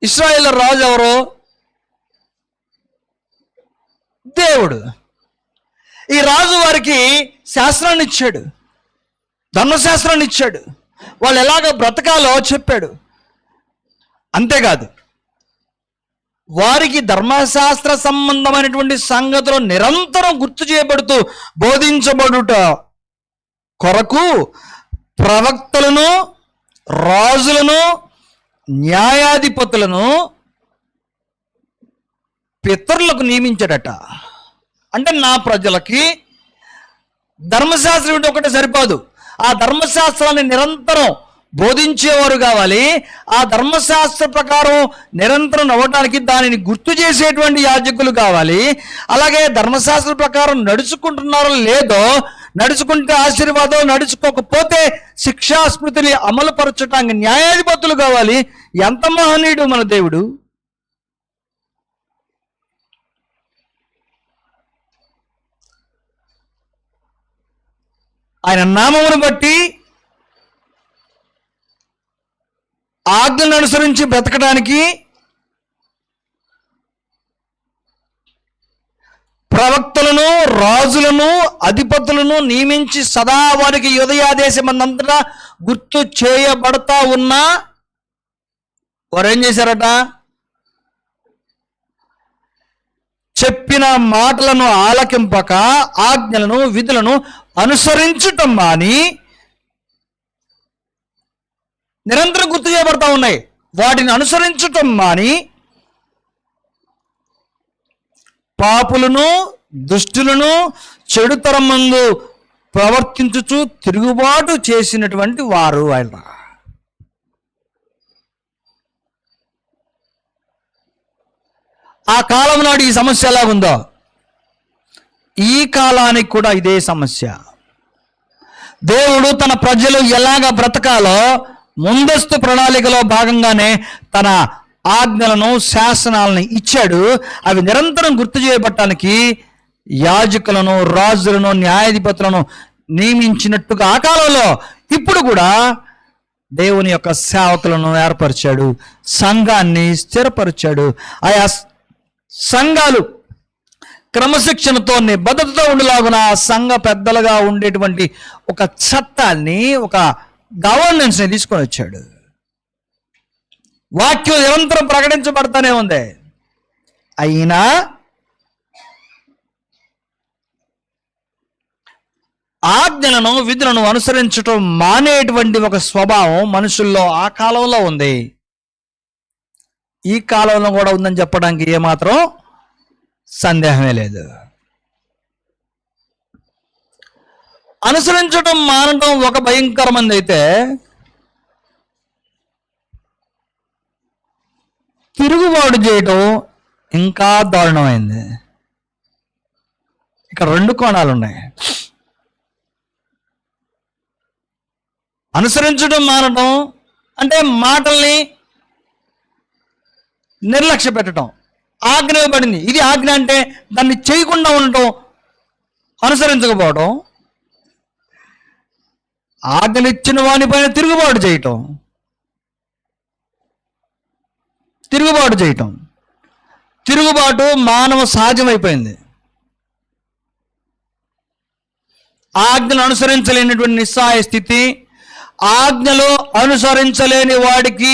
ఇశ్రాయేల్ రాజు ఎవరో? దేవుడు. ఈ రాజు వారికి శాస్త్రాన్ని ఇచ్చాడు, ధర్మశాస్త్రాన్ని ఇచ్చాడు, వాళ్ళు ఎలాగ బ్రతకాలో చెప్పాడు. అంతేకాదు, వారికి ధర్మశాస్త్ర సంబంధమైనటువంటి సంగతులు నిరంతరం గుర్తు చేయబడుతూ బోధించబడుట కొరకు ప్రవక్తలను, రాజులను, న్యాయాధిపతులను పితరులకు నియమించాడట. అంటే నా ప్రజలకి ధర్మశాస్త్రం అంటే ఒకటే సరిపోదు, ఆ ధర్మశాస్త్రాన్ని నిరంతరం బోధించేవారు కావాలి. ఆ ధర్మశాస్త్ర ప్రకారం నిరంతరం నవ్వటానికి దానిని గుర్తు చేసేటువంటి యాజకులు కావాలి. అలాగే ధర్మశాస్త్ర ప్రకారం నడుచుకుంటున్నారో లేదో, నడుచుకుంటే ఆశీర్వాదం, నడుచుకోకపోతే శిక్షాస్మృతిని అమలుపరచడానికి న్యాయాధిపతులు కావాలి. ఎంత మహనీయుడు మన దేవుడు! ఆయన నామమును బట్టి ఆజ్ఞలను అనుసరించి బ్రతకడానికి ప్రవక్తలను, రాజులను, అధిపతులను నియమించి సదా వారికి యుదయాదేశమంతటా గుర్తు చేయబడతా ఉన్నా వారు ఏం చేశారట? చెప్పిన మాటలను ఆలకింపక ఆజ్ఞలను, విధులను అనుసరించటం మాని నిరంతరం గుర్తు చేయబడతా ఉన్నాయి. వాటిని అనుసరించటం మాని పాపులను, దుష్టులను, చెడుతరం ముందు ప్రవర్తించుచు తిరుగుబాటు చేసినటువంటి వారు ఆయన. ఆ కాలం నాడు ఈ సమస్య ఎలా ఉందో ఈ కాలానికి కూడా ఇదే సమస్య. దేవుడు తన ప్రజలు ఎలాగ బ్రతకాలో ముందస్తు ప్రణాళికలో భాగంగానే తన ఆజ్ఞలను, శాసనాలను ఇచ్చాడు. అవి నిరంతరం గుర్తు చేయబట్టడానికి యాజకులను, రాజులను, న్యాయాధిపతులను నియమించినట్టుగా ఆ కాలంలో ఇప్పుడు కూడా దేవుని యొక్క సేవకులను ఏర్పరిచాడు, సంఘాన్ని స్థిరపరిచాడు. ఆయా సంఘాలు క్రమశిక్షణతో, నిబద్ధతతో ఉండేలాగున సంఘ పెద్దలుగా ఉండేటువంటి ఒక చట్టాన్ని, ఒక గవర్నెన్స్ని తీసుకొని వచ్చాడు. వాక్యం నిరంతరం ప్రకటించబడతానే ఉంది. అయినా ఆజ్ఞలను, విధులను అనుసరించటం మానేటువంటి ఒక స్వభావం మనుషుల్లో ఆ కాలంలో ఉంది. ఈ కాలంలో కూడా ఉందని చెప్పడానికి ఏమాత్రం సందేహమే లేదు. అనుసరించటం మానటం ఒక భయంకరమైనది అయితే, తిరుగుబాటు చేయటం ఇంకా దారుణమైంది. ఇక్కడ రెండు కోణాలు ఉన్నాయి. అనుసరించడం మానటం అంటే మాటల్ని నిర్లక్ష్య పెట్టడం. ఆజ్ఞ ఇవ్వబడింది, ఇది ఆజ్ఞ అంటే దాన్ని చేయకుండా ఉండటం, అనుసరించకపోవడం. ఆజ్ఞనిచ్చిన వానిపైన తిరుగుబాటు చేయటం. తిరుగుబాటు మానవ సహజమైపోయింది. ఆజ్ఞను అనుసరించలేనటువంటి నిస్సహాయ స్థితి, ఆజ్ఞలో అనుసరించలేని వాడికి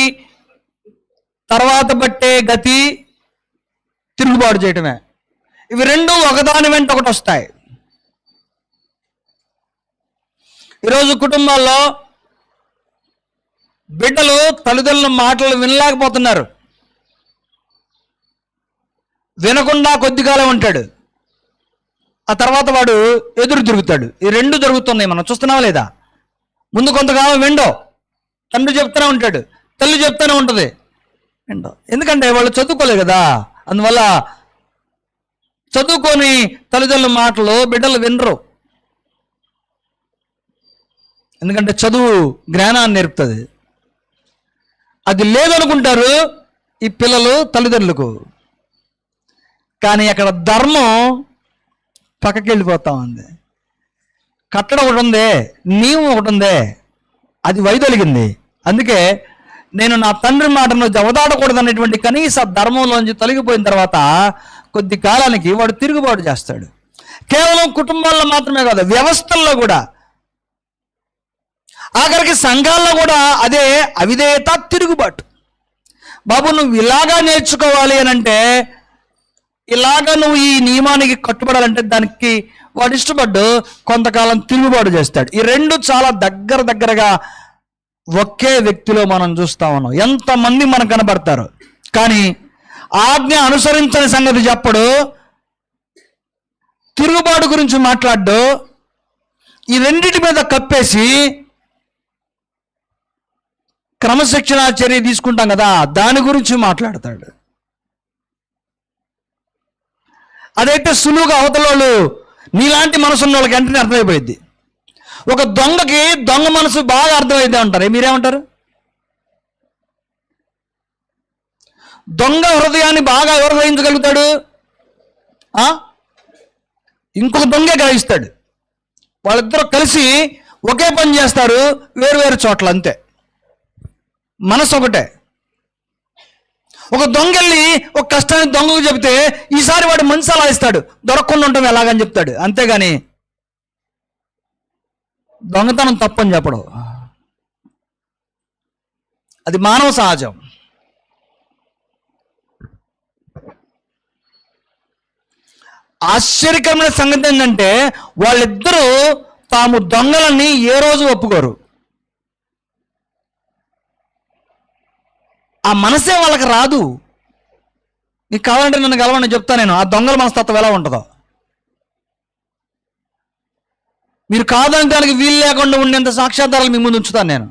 తర్వాత పట్టే గతి తిరుగుబాటు చేయటమే. ఇవి రెండు ఒకదాని వెంట ఒకటి వస్తాయి. ఈరోజు కుటుంబాల్లో బిడ్డలు తల్లిదండ్రుల మాటలు వినలేకపోతున్నారు. వినకుండా కొద్ది కాలం ఉంటాడు, ఆ తర్వాత వాడు ఎదురు తిరుగుతాడు. ఈ రెండు జరుగుతున్నాయి, మనం చూస్తున్నావా లేదా? ముందు కొంతకాలం విండో, తండ్రి చెప్తూనే ఉంటాడు, తల్లి చెప్తూనే ఉంటుంది, విండో. ఎందుకంటే వాళ్ళు చదువుకోలేదు కదా, అందువల్ల చదువుకొని తల్లిదండ్రుల మాటలు బిడ్డలు వినరు. ఎందుకంటే చదువు జ్ఞానాన్ని నేర్పుతుంది. అది లేదనుకుంటారు ఈ పిల్లలు తల్లిదండ్రులకు. కానీ అక్కడ ధర్మం పక్కకి వెళ్ళిపోతా ఉంది. కట్టడం ఒకటి ఉందే, నియమం ఒకటి ఉందే, అది వైదొలిగింది. అందుకే నేను నా తండ్రి మాటను జవదాడకూడదు అనేటువంటి కనీస ధర్మంలోంచి తొలగిపోయిన తర్వాత కొద్ది కాలానికి వాడు తిరుగుబాటు చేస్తాడు. కేవలం కుటుంబాల్లో మాత్రమే కాదు, వ్యవస్థల్లో కూడా, ఆఖరికి సంఘాల్లో కూడా అదే అవిధేయత, తిరుగుబాటు. బాబు నువ్వు ఇలాగా నేర్చుకోవాలి అని అంటే, ఇలాగా నువ్వు ఈ నియమానికి కట్టుబడాలంటే దానికి వాడు ఇష్టపడ్డు కొంతకాలం తిరుగుబాటు చేస్తాడు. ఈ రెండు చాలా దగ్గరగా ఒకే వ్యక్తిలో మనం చూస్తా ఉన్నాం. ఎంతమంది మనకు కనబడతారు, కానీ ఆజ్ఞ అనుసరించని సంగతి చెప్పడు, తిరుగుబాటు గురించి మాట్లాడు, ఈ రెండిటి మీద కప్పేసి క్రమశిక్షణ చర్య తీసుకుంటాం కదా దాని గురించి మాట్లాడతాడు. అదైతే సులువుగా అవతలోళ్ళు నీలాంటి మనసు ఉన్న వాళ్ళకి వెంటనే అర్థమైపోయింది. ఒక దొంగకి దొంగ మనసు బాగా అర్థమైంది అంటారు. మీరేమంటారు? దొంగ హృదయాన్ని బాగా ఎవరు గ్రహించగలుగుతాడు? ఇంకొక దొంగే గ్రహిస్తాడు. వాళ్ళిద్దరూ కలిసి ఒకే పని చేస్తారు, వేరు చోట్ల, అంతే. మనసు ఒకటే. ఒక దొంగెళ్ళి ఒక కష్టాన్ని దొంగకు చెబితే ఈసారి వాడు మనసు అలా ఇస్తాడు, దొరకకుండా ఉంటాం ఎలాగని చెప్తాడు. అంతేగాని దొంగతనం తప్పని చెప్పడు. అది మానవ సహజం. ఆశ్చర్యకరమైన సంగతి ఏంటంటే వాళ్ళిద్దరూ తాము దొంగలని ఏ రోజు ఒప్పుకోరు. ఆ మనసే వాళ్ళకి రాదు. నీకు కావాలంటే నన్ను కలవని చెప్తాను నేను, ఆ దొంగల మనస్తత్వం ఎలా ఉంటుందో. మీరు కాదని దానికి వీలు లేకుండా ఉండేంత సాక్ష్యాధారాలు మీ ముందు ఉంచుతాను నేను.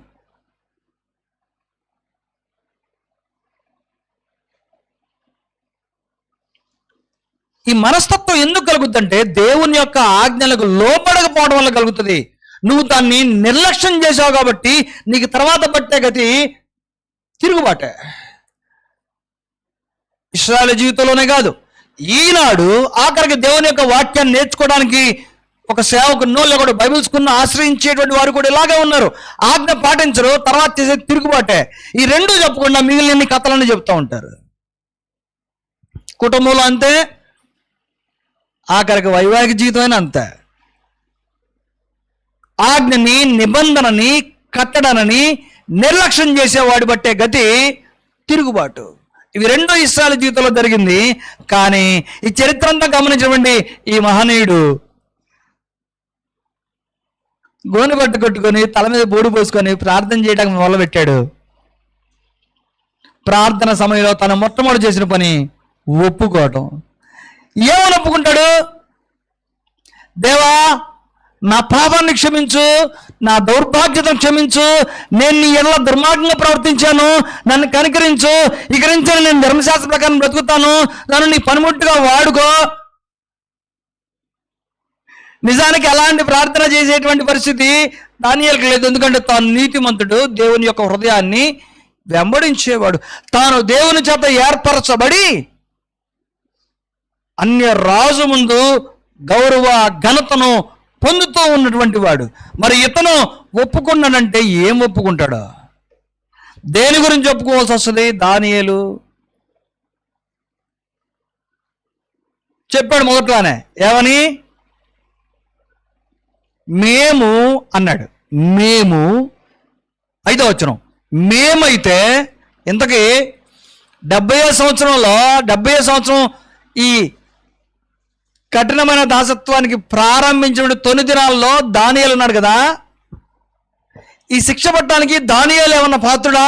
ఈ మనస్తత్వం ఎందుకు కలుగుతుందంటే దేవుని యొక్క ఆజ్ఞలకు లోపడకపోవడం వల్ల కలుగుతుంది. నువ్వు దాన్ని నిర్లక్ష్యం చేసావు కాబట్టి నీకు తర్వాత పట్టే గతి తిరుగుబాటే. ఇశ్రాయేలు జీవితంలోనే కాదు, ఈనాడు ఆఖరికి దేవుని యొక్క వాక్యాన్ని నేర్చుకోవడానికి ఒక సేవకున్నో లేకపోతే బైబిల్ స్కూల్ను ఆశ్రయించేటువంటి వారు కూడా ఇలాగే ఉన్నారు. ఆజ్ఞ పాటించరు, తర్వాత చేసే తిరుగుబాటే. ఈ రెండు చెప్పకుండా మిగిలిన కథలన్నీ చెప్తూ ఉంటారు. కుటుంబంలో అంతే, ఆఖరికి వైవాహిక జీవితమైన అంతే. ఆజ్ఞని, నిబంధనని, కట్టడాన్ని నిర్లక్ష్యం చేసేవాడు బట్టే గతి తిరుగుబాటు. ఇవి రెండో ఇశ్రాయేలు జీవితంలో జరిగింది. కానీ ఈ చరిత్ర అంతా గమనించండి. ఈ మహనీయుడు గోనె పట్టు కొట్టుకొని తల మీద బోడు పోసుకొని ప్రార్థన చేయడానికి మొదలుపెట్టాడు. ప్రార్థన సమయంలో తను మొట్టమొదటి చేసిన పని ఒప్పుకోవటం. ఏమని ఒప్పుకుంటాడు? దేవా, నా పాపాన్ని క్షమించు, నా దౌర్భాగ్యతను క్షమించు, నేను నీ ఎడల దుర్మార్గంగా ప్రవర్తించాను, నన్ను కనికరించు, ఇక నుంచి నేను ధర్మశాస్త్ర ప్రకారం బ్రతుకుతాను, నన్ను నీ పనిముట్టుగా వాడుకో. నిజానికి అలాంటి ప్రార్థన చేసేటువంటి పరిస్థితి దానియేలుకు లేదు. ఎందుకంటే తాను నీతిమంతుడు, దేవుని యొక్క హృదయాన్ని వెంబడించేవాడు, తాను దేవుని చేత ఏర్పరచబడి అన్య రాజు ముందు గౌరవ ఘనతను పొందుతూ ఉన్నటువంటి వాడు. మరి ఇతను ఒప్పుకున్నాడంటే ఏం ఒప్పుకుంటాడు? దేని గురించి ఒప్పుకోవాల్సి వస్తుంది? దానియేలు చెప్పాడు మొదట్లోనే, ఏమని? మేము అన్నాడు. మేము, 5వ వచనం, మేమైతే ఇంతకీ 70వ సంవత్సరంలో, 70వ సంవత్సరం ఈ కఠినమైన దాసత్వానికి ప్రారంభించిన తొలి దినాల్లో దానియేలు ఉన్నాడు కదా. ఈ శిక్ష పట్టడానికి దానియేలు ఏమన్నా పాత్రుడా?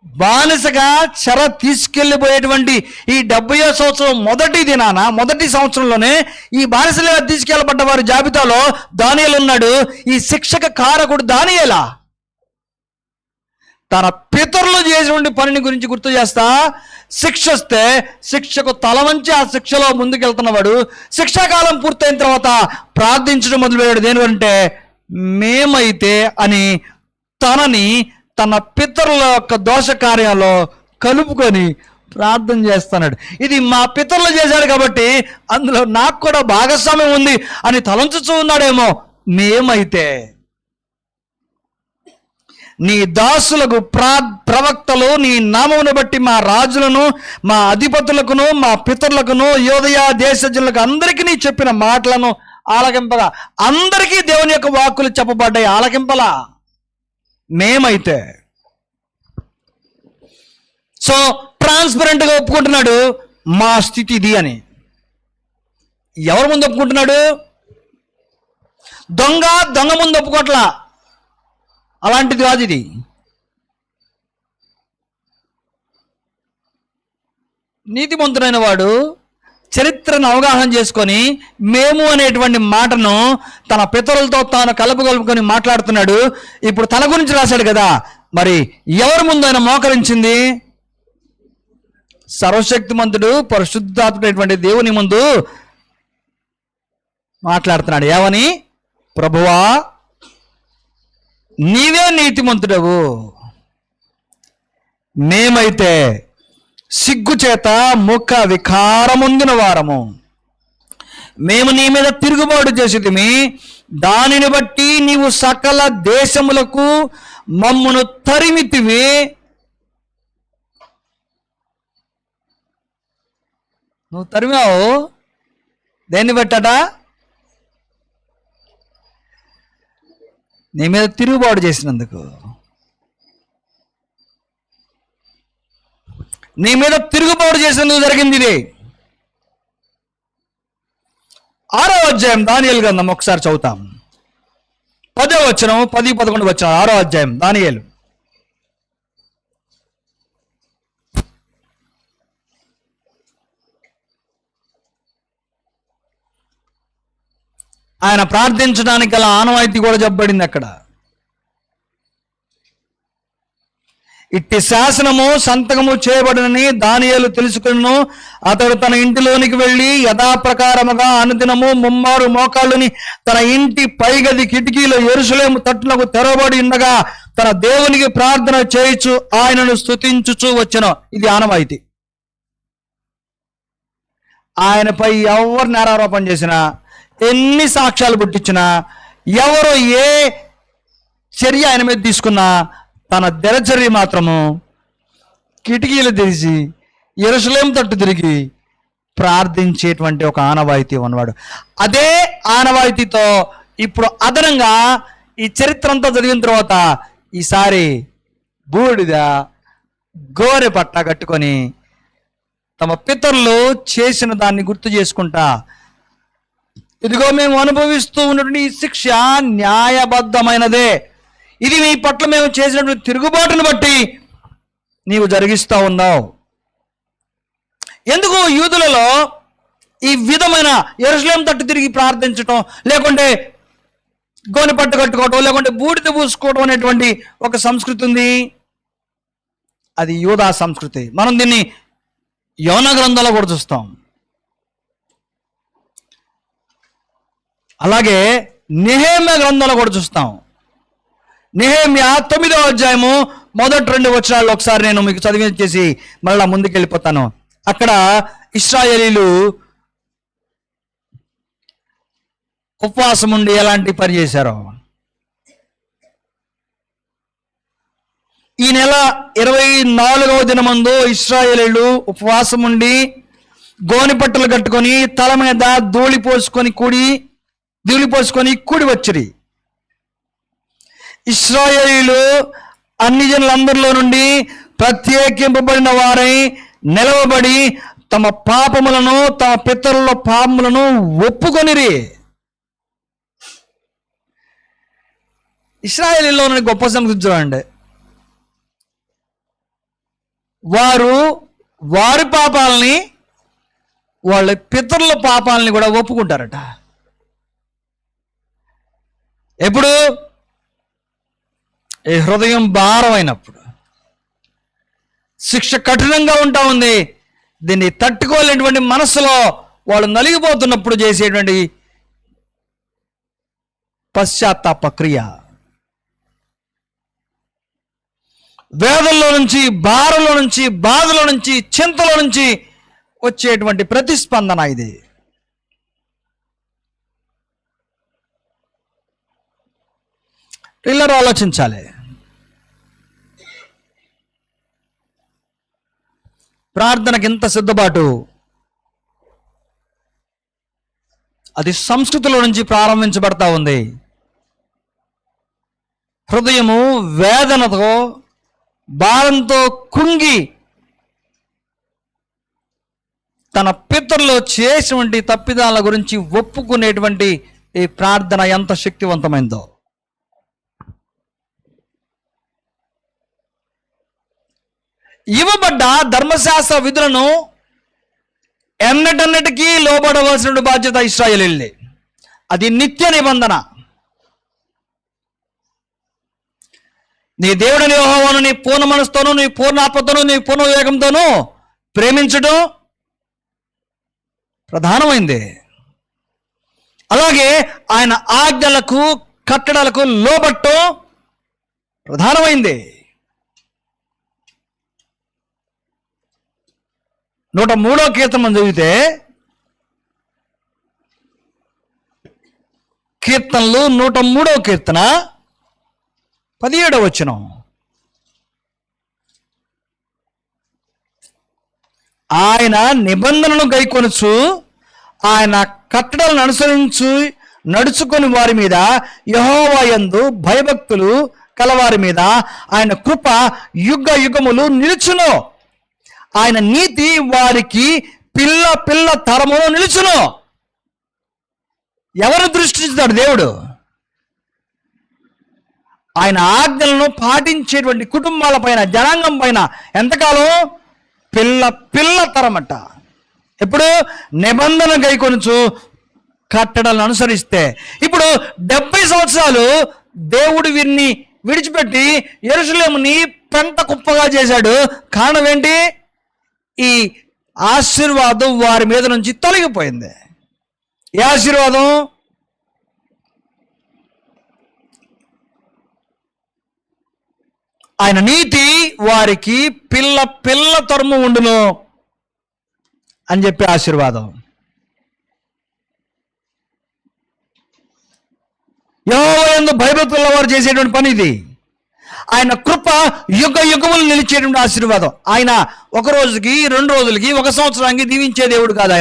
బానిసగా చెర తీసుకెళ్ళిపోయేటువంటి ఈ 70వ సంవత్సరం మొదటి సంవత్సరంలోనే ఈ బానిసలుగా తీసుకెళ్ళబడ్డ వారి జాబితాలో దానియేలు ఉన్నాడు. ఈ శిక్షక కారకుడు దానియేలా? తన పితరులు చేసినటువంటి పనిని గురించి గుర్తు చేస్తా, శిక్ష వస్తే శిక్షకు తల వంచి ఆ శిక్షలో ముందుకెళ్తున్నవాడు శిక్షాకాలం పూర్తయిన తర్వాత ప్రార్థించడం మొదలుపెట్టాడు. దేనికంటే మేమైతే అని తనని తన పితరుల యొక్క దోష కార్యాల్లో కలుపుకొని ప్రార్థన చేస్తున్నాడు. ఇది మా పితరులు చేశాడు కాబట్టి అందులో నాకు కూడా భాగస్వామ్యం ఉంది అని తలంచుతూ ఉన్నాడేమో. మేమైతే నీ దాసులకు ప్రవక్తలు నీ నామమును బట్టి మా రాజులను మా అధిపతులకును మా పితరులకును యోదయ దేశజనులకు అందరికీ నీ చెప్పిన మాటలను ఆలకింపగా, అందరికీ దేవుని యొక్క వాక్కులు చెప్పబడ్డాయి, ఆలకింపలా. మేమైతే సో ట్రాన్స్పరెంట్గా ఒప్పుకుంటున్నాడు మా స్థితి ఇది అని. ఎవరి ముందు ఒప్పుకుంటున్నాడు? దొంగ ముందు ఒప్పుకోట్లా. అలాంటిది కాదు ఇది. నీతిమంతుడైన వాడు చరిత్రను అవగాహన చేసుకొని మేము అనేటువంటి మాటను తన పితరులతో తాను కలుపుకొని మాట్లాడుతున్నాడు. ఇప్పుడు తన గురించి రాశాడు కదా, మరి ఎవరి ముందు ఆయన మోకరించింది? సర్వశక్తిమంతుడు పరిశుద్ధాత్ముడైనటువంటి దేవుని ముందు మాట్లాడుతున్నాడు. ఏమని? ప్రభువా, నీవే నీతిమంతుడవు, మేమైతే సిగ్గుచేత ముఖ వికారముందిన వారము, మేము నీ మీద తిరుగుబాటు చేసితిమి, దానిని బట్టి నీవు సకల దేశములకు మమ్మును తరిమితివి. నువ్వు తరిమావు దేన్ని బట్టట? నీ మీద తిరుగుబాటు చేసినందుకు. నీ మీద తిరుగుబాటు చేసినందుకు జరిగింది ఇది. 6వ అధ్యాయం దానియేలు గ్రంథం ఒకసారి చదువుతాం. 10వ వచనం 10-11 వచనం 6వ అధ్యాయం దానియేలు. ఆయన ప్రార్థించడానికి గల ఆనవాయితీ కూడా చెప్పబడింది అక్కడ. ఇట్టి శాసనము సంతకము చేయబడినని దానియేలు తెలుసుకును. అతడు తన ఇంటిలోనికి వెళ్ళి యథాప్రకారముగా అనుదినము ముమ్మారు మోకాళ్ళుని తన ఇంటి పైగది కిటికీలో యెరూషలేము తట్టునకు తెరవబడి ఉండగా తన దేవునికి ప్రార్థన చేయుచు ఆయనను స్తుతించుచు వచ్చెను. ఇది ఆనవాయితీ. ఆయనపై ఎవరు నేరారోపణ చేసినా, ఎన్ని సాక్ష్యాలు పుట్టించినా, ఎవరు ఏ చర్య ఆయన మీద తీసుకున్నా, తన దినచర్య మాత్రము కిటికీలు తెరిచి యెరూషలేము తట్టు తిరిగి ప్రార్థించేటువంటి ఒక ఆనవాయితీ ఉన్నవాడు. అదే ఆనవాయితీతో ఇప్పుడు అదనంగా ఈ చరిత్ర అంతా జరిగిన తర్వాత ఈసారి బూడిద గోరె పట్ట కట్టుకొని తమ పితరులు చేసిన దాన్ని గుర్తు చేసుకుంటా, ఇదిగో మేము అనుభవిస్తూ ఉన్నటువంటి ఈ శిక్ష న్యాయబద్ధమైనదే, ఇది మీ పట్ల మేము చేసినటువంటి తిరుగుబాటును బట్టి నీవు జరిగిస్తూ ఉన్నావు. ఎందుకు యూదులలో ఈ విధమైన యెరూషలేము తట్టు తిరిగి ప్రార్థించటం, లేకుంటే గోనె పట్టు కట్టుకోవటం, లేకుంటే బూడిద పూసుకోవడం అనేటువంటి ఒక సంస్కృతి ఉంది? అది యూదా సంస్కృతి. మనం దీన్ని యోనా గ్రంథంలో కూడా చూస్తాం. అలాగే నెహెమ్యా గ్రంథంలో కూడా చూస్తాం. నెహెమ్యా 9వ అధ్యాయము మొదటి 2 వచనాలు ఒకసారి నేను మీకు చదివించేసి మళ్ళా ముందుకు వెళ్ళిపోతాను. అక్కడ ఇశ్రాయేలీలు ఉపవాసం ఉండి ఎలాంటి పని చేశారో. ఈ నెల 24వ దినమందు ఇశ్రాయేలీలు ఉపవాసం ఉండి గోనె పట్టలు కట్టుకొని తల మీద ధూళి పోసుకొని కూడి వచ్చిరి. ఇశ్రాయేలీలు అన్ని జనులందరిలో నుండి ప్రత్యేకింపబడిన వారై నిలవబడి తమ పాపములను తమ పితరుల పాపములను ఒప్పుకొనిరి. ఇశ్రాయేలీలో గొప్ప సంగతి చూడండి. వారి పాపాలని వాళ్ళ పితరుల పాపాలని కూడా ఒప్పుకుంటారట. ఎప్పుడు? ఈ హృదయం భారమైనప్పుడు, శిక్ష కఠినంగా ఉంటా ఉంది. దీన్ని తట్టుకోలేనటువంటి మనసులో వాళ్ళు నలిగిపోతున్నప్పుడు చేసేటువంటి పశ్చాత్తాప క్రియ, వేదల్లో నుంచి, భారంలో నుంచి, బాధలో నుంచి, చింతలో నుంచి వచ్చేటువంటి ప్రతిస్పందన ఇది. పిల్లలు ఆలోచించాలి. ప్రార్థనకి ఇంత సిద్ధపాటు అది సంస్కృతిలో నుంచి ప్రారంభించబడతా ఉంది. హృదయము వేదనతో, భారంతో కుంగి తన పితరులు చేసినటువంటి తప్పిదాల గురించి ఒప్పుకునేటువంటి ఈ ప్రార్థన ఎంత శక్తివంతమైందో. ఇవ్వబడ్డ ధర్మశాస్త్ర విధులను ఎన్నటన్నిటికీ లోబడవలసిన బాధ్యత ఇశ్రాయేలీయులది. అది నిత్య నిబంధన. నీ దేవుడని యెహోవాను నీ పూర్ణ మనసుతోనూ, నీ పూర్ణ ఆత్మతోనూ, నీ పూర్ణ వివేకంతోనూ ప్రేమించడం ప్రధానమైంది. అలాగే ఆయన ఆజ్ఞలకు, కట్టడలకు లోబట్టం ప్రధానమైంది. 103వ కీర్తన చదివితే, కీర్తనలు 103వ కీర్తన 17వ వచనం, ఆయన నిబంధనను గైకొనుచు ఆయన కట్టడలను అనుసరించి నడుచుకొని వారి మీద, యెహోవా యందు భయభక్తులు కలవారి మీద ఆయన కృప యుగ యుగములు నిలుచును. ఆయన నీతి వారికి పిల్ల పిల్ల తరములో నిలుచును. ఎవరు దృష్టిస్తాడు దేవుడు? ఆయన ఆజ్ఞలను పాటించేటువంటి కుటుంబాల పైన, జనాంగం పైన ఎంతకాలం? పిల్ల పిల్ల తరమట. ఇప్పుడు నిబంధన గైకొనుచు కట్టడలను అనుసరిస్తే, ఇప్పుడు 70 సంవత్సరాలు దేవుడు వీరిని విడిచిపెట్టి యెరూషలేముని పెంట కుప్పగా చేశాడు. కారణం ఏంటి? ఈ ఆశీర్వాదం వారి మీద నుంచి తొలగిపోయింది. ఏ ఆశీర్వాదం? ఆయన నీతి వారికి పిల్ల పిల్ల తరము ఉండును అని చెప్పి ఆశీర్వాదం. యెహోవా యందు భయభక్తుల వారు చేసేటువంటి పని ఇది. ఆయన కృప యుగ యుగములు నిలిచేటువంటి ఆశీర్వాదం. ఆయన ఒక రోజుకి, 2 రోజులకి, 1 సంవత్సరానికి దీవించే దేవుడు కాదు.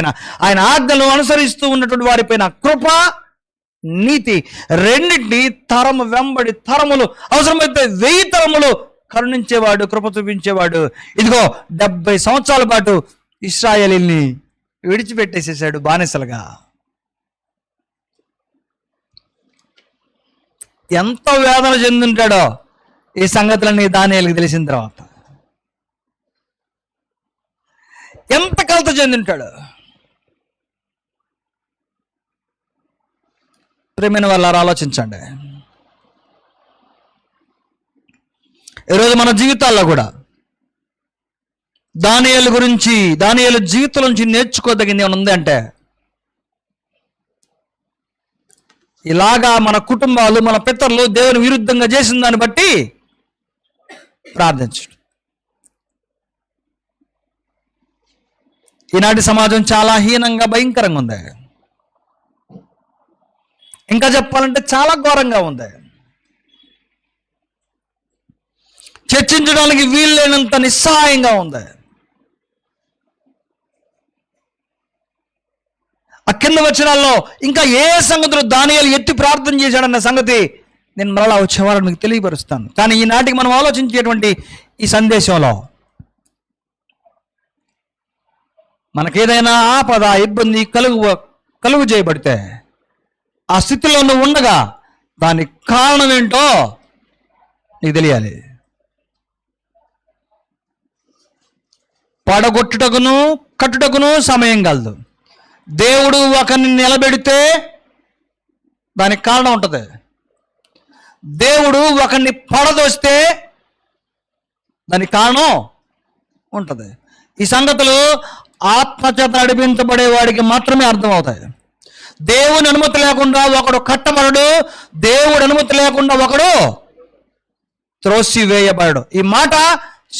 ఆయన ఆజ్ఞలను అనుసరిస్తూ ఉన్నటువంటి వారిపైన కృప, నీతి రెండింటిని తరము వెంబడి తరములు, అవసరమైతే 1000 తరములు కరుణించేవాడు, కృప చూపించేవాడు. ఇదిగో 70 సంవత్సరాల పాటు ఇశ్రాయేలీయుల్ని విడిచిపెట్టేసేసాడు బానిసలుగా. ఎంత వేదన చెందుంటాడో ఈ సంగతులన్నీ దానియేలుకు తెలిసిన తర్వాత. ఎంత కలత చెందుంటాడు. ప్రేమైన వాళ్ళారా, ఆలోచించండి. ఈరోజు మన జీవితాల్లో కూడా దానియేలు గురించి, దానియేలు జీవితం నుంచి నేర్చుకోదగింది ఏమైనా ఉంది అంటే, ఇలాగా మన కుటుంబాలు, మన పితరులు దేవుని విరుద్ధంగా చేసిన దాన్ని బట్టి ప్రార్థించడం. ఈనాటి సమాజం చాలా హీనంగా, భయంకరంగా ఉంది. ఇంకా చెప్పాలంటే చాలా ఘోరంగా ఉంది. చర్చించడానికి వీల్లేనంత నిస్సహాయంగా ఉంది. ఆ కింద వచనాల్లో ఇంకా ఏ సంగతులు దానియేలు ఎత్తి ప్రార్థన చేశాడన్న సంగతి నేను మరలా వచ్చేవారు మీకు తెలియపరుస్తాను. కానీ ఈనాటికి మనం ఆలోచించేటువంటి ఈ సందేశంలో మనకేదైనా ఆపద, ఇబ్బంది కలుగు చేయబడితే, ఆ స్థితిలో నువ్వు ఉండగా దానికి కారణం ఏంటో నీకు తెలియాలి. పడగొట్టుటకును కట్టుటకును సమయం కలదు. దేవుడు ఒకరిని నిలబెడితే దానికి కారణం ఉంటుంది. దేవుడు ఒకరిని పడదోస్తే దానికి కారణం ఉంటుంది. ఈ సంగతులు ఆత్మచేత నడిపించబడే వాడికి మాత్రమే అర్థమవుతాయి. దేవుని అనుమతి లేకుండా ఒకడు కట్టబడడు, దేవుడి అనుమతి లేకుండా ఒకడు త్రోసివేయబడడు. ఈ మాట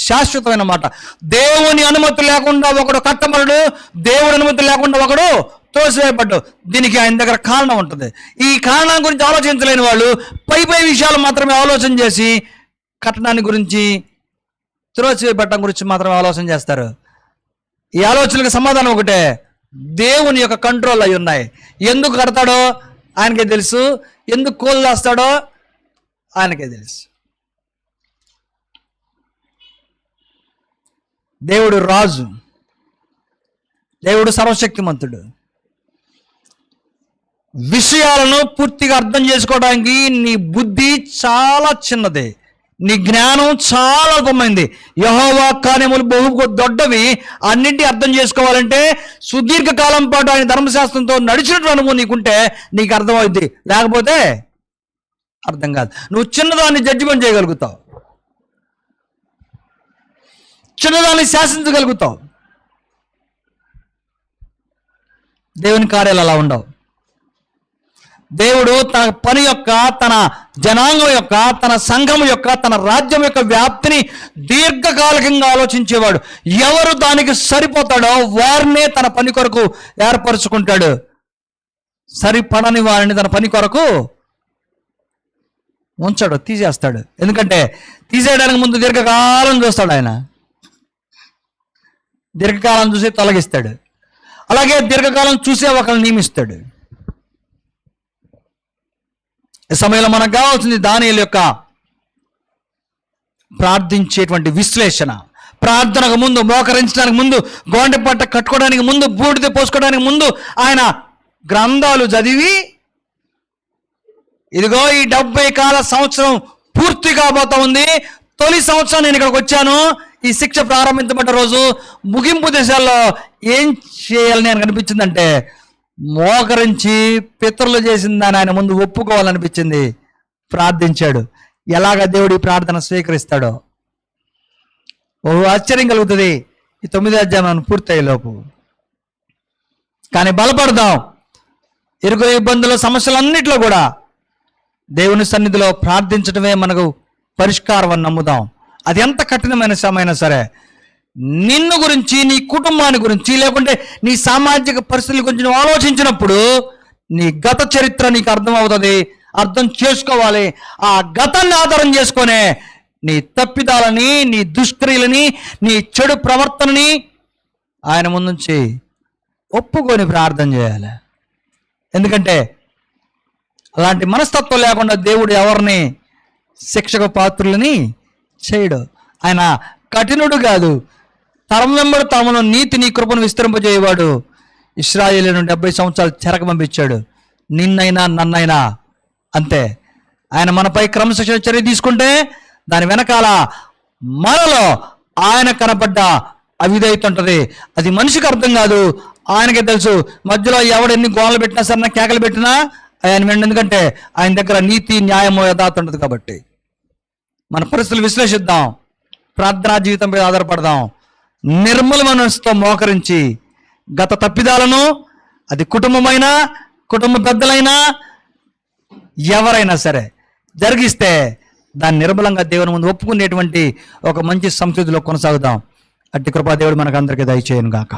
శాశ్వతమైన మాట. దేవుని అనుమతి లేకుండా ఒకడు కట్టబడడు, దేవుడి అనుమతి లేకుండా ఒకడు త్రోసివేయబడ్డు. దీనికి ఆయన దగ్గర కారణం ఉంటుంది. ఈ కారణం గురించి ఆలోచించలేని వాళ్ళు పై విషయాలు మాత్రమే ఆలోచన చేసి కట్టడాన్ని గురించి, త్రోసివేయబడటం గురించి మాత్రమే ఆలోచన చేస్తారు. ఈ ఆలోచనలకు సమాధానం ఒకటే, దేవుని యొక్క కంట్రోల్ అయి ఉన్నాయి. ఎందుకు కడతాడో ఆయనకే తెలుసు, ఎందుకు కోలు దాస్తాడో ఆయనకే తెలుసు. దేవుడు రాజు, దేవుడు సర్వశక్తిమంతుడు. విషయాలను పూర్తిగా అర్థం చేసుకోవడానికి నీ బుద్ధి చాలా చిన్నదే, నీ జ్ఞానం చాలా అల్పమైంది. యెహోవా కార్యములు బహు దొడ్డవి. అన్నింటినీ అర్థం చేసుకోవాలంటే సుదీర్ఘకాలం పాటు ఆయన ధర్మశాస్త్రంతో నడిచినట్టు అనుభవం నీకుంటే నీకు అర్థమవుద్ది, లేకపోతే అర్థం కాదు. నువ్వు చిన్నదాన్ని జడ్జిమెంట్ చేయగలుగుతావు, చిన్నదాన్ని శాసించగలుగుతావు. దేవుని కార్యాలు అలా ఉండవు. దేవుడు తన పని యొక్క, తన జనాంగం యొక్క, తన సంఘం యొక్క, తన రాజ్యం యొక్క వ్యాప్తిని దీర్ఘకాలికంగా ఆలోచించేవాడు. ఎవరు దానికి సరిపోతాడో వారినే తన పని కొరకు ఏర్పరచుకుంటాడు. సరిపడని వారిని తన పని కొరకు ఉంచాడు, తీసేస్తాడు. ఎందుకంటే తీసేయడానికి ముందు దీర్ఘకాలం చూస్తాడు. ఆయన దీర్ఘకాలం చూసి తొలగిస్తాడు. అలాగే దీర్ఘకాలం చూసే ఒకరిని నియమిస్తాడు. ఈ సమయంలో మనకు కావాల్సింది దానియేలు యొక్క ప్రార్థించేటువంటి విశ్లేషణ. ప్రార్థనకు ముందు, మోకరించడానికి ముందు, గోండె పట్ట కట్టుకోవడానికి ముందు, బూడిద పోసుకోవడానికి ముందు ఆయన గ్రంథాలు చదివి, ఇదిగో ఈ 70 కాల సంవత్సరం పూర్తి కాబోతా ఉంది, తొలి సంవత్సరం నేను ఇక్కడికి వచ్చాను, ఈ శిక్ష ప్రారంభించబడ్డ రోజు ముగింపు దశల్లో ఏం చేయాలని నాకు అనిపించిందంటే, మోకరించి పితరులు చేసిన దాన్ని ఆయన ముందు ఒప్పుకోవాలనిపించింది. ప్రార్థించాడు. ఎలాగ దేవుడు ఈ ప్రార్థన స్వీకరిస్తాడో ఆశ్చర్యం కలుగుతుంది ఈ 9వ అధ్యాయం పూర్తయ్యేలోపు. కానీ బలపడదాం. ఇరుకు ఇబ్బందులు, సమస్యలన్నింటిలో కూడా దేవుని సన్నిధిలో ప్రార్థించడమే మనకు పరిష్కారం అని నమ్ముదాం. అది ఎంత కఠినమైన సమయమైనా సరే. నిన్ను గురించి, నీ కుటుంబాన్ని గురించి, లేకుంటే నీ సామాజిక పరిస్థితుల గురించి నువ్వు ఆలోచించినప్పుడు నీ గత చరిత్ర నీకు అర్థమవుతుంది, అర్థం చేసుకోవాలి. ఆ గతాన్ని ఆధారం చేసుకొనే నీ తప్పిదాలని, నీ దుష్క్రియలని, నీ చెడు ప్రవర్తనని ఆయన ముందుంచి ఒప్పుకొని ప్రార్థన చేయాలి. ఎందుకంటే అలాంటి మనస్తత్వం లేకుండా దేవుడు ఎవరిని శిక్షకు పాత్రులని చేయడు. ఆయన కఠినుడు కాదు. తరం వెంబడి తమను నీతిని, కృపను విస్తరింపజేయవాడు. ఇశ్రాయేలును 70 సంవత్సరాలు చెరక పంపించాడు. నిన్నైనా నన్నైనా అంతే. ఆయన మనపై క్రమశిక్షణ చర్య తీసుకుంటే దాని వెనకాల మనలో ఆయన కనపడ్డ అవిధేయత ఉంటుంది. అది మనిషికి అర్థం కాదు, ఆయనకే తెలుసు. మధ్యలో ఎవడెన్ని గోనలు పెట్టినా సరే, కేకలు పెట్టినా ఆయన వెండి, ఎందుకంటే ఆయన దగ్గర నీతి, న్యాయము, యథార్థ ఉంటుంది. కాబట్టి మన పరిస్థితులు విశ్లేషిద్దాం, ప్రార్థనా జీవితంపై ఆధారపడదాం. నిర్మల మనసుతో మోకరించి గత తప్పిదాలను, అది కుటుంబమైనా, కుటుంబ పెద్దలైనా, ఎవరైనా సరే జరిగిస్తే దాన్ని నిర్మలంగా దేవుని ముందు ఒప్పుకునేటువంటి ఒక మంచి సంస్కృతిలో కొనసాగుదాం. అట్టి కృపా దేవుడు మనకు అందరికీ దయచేయను గాక.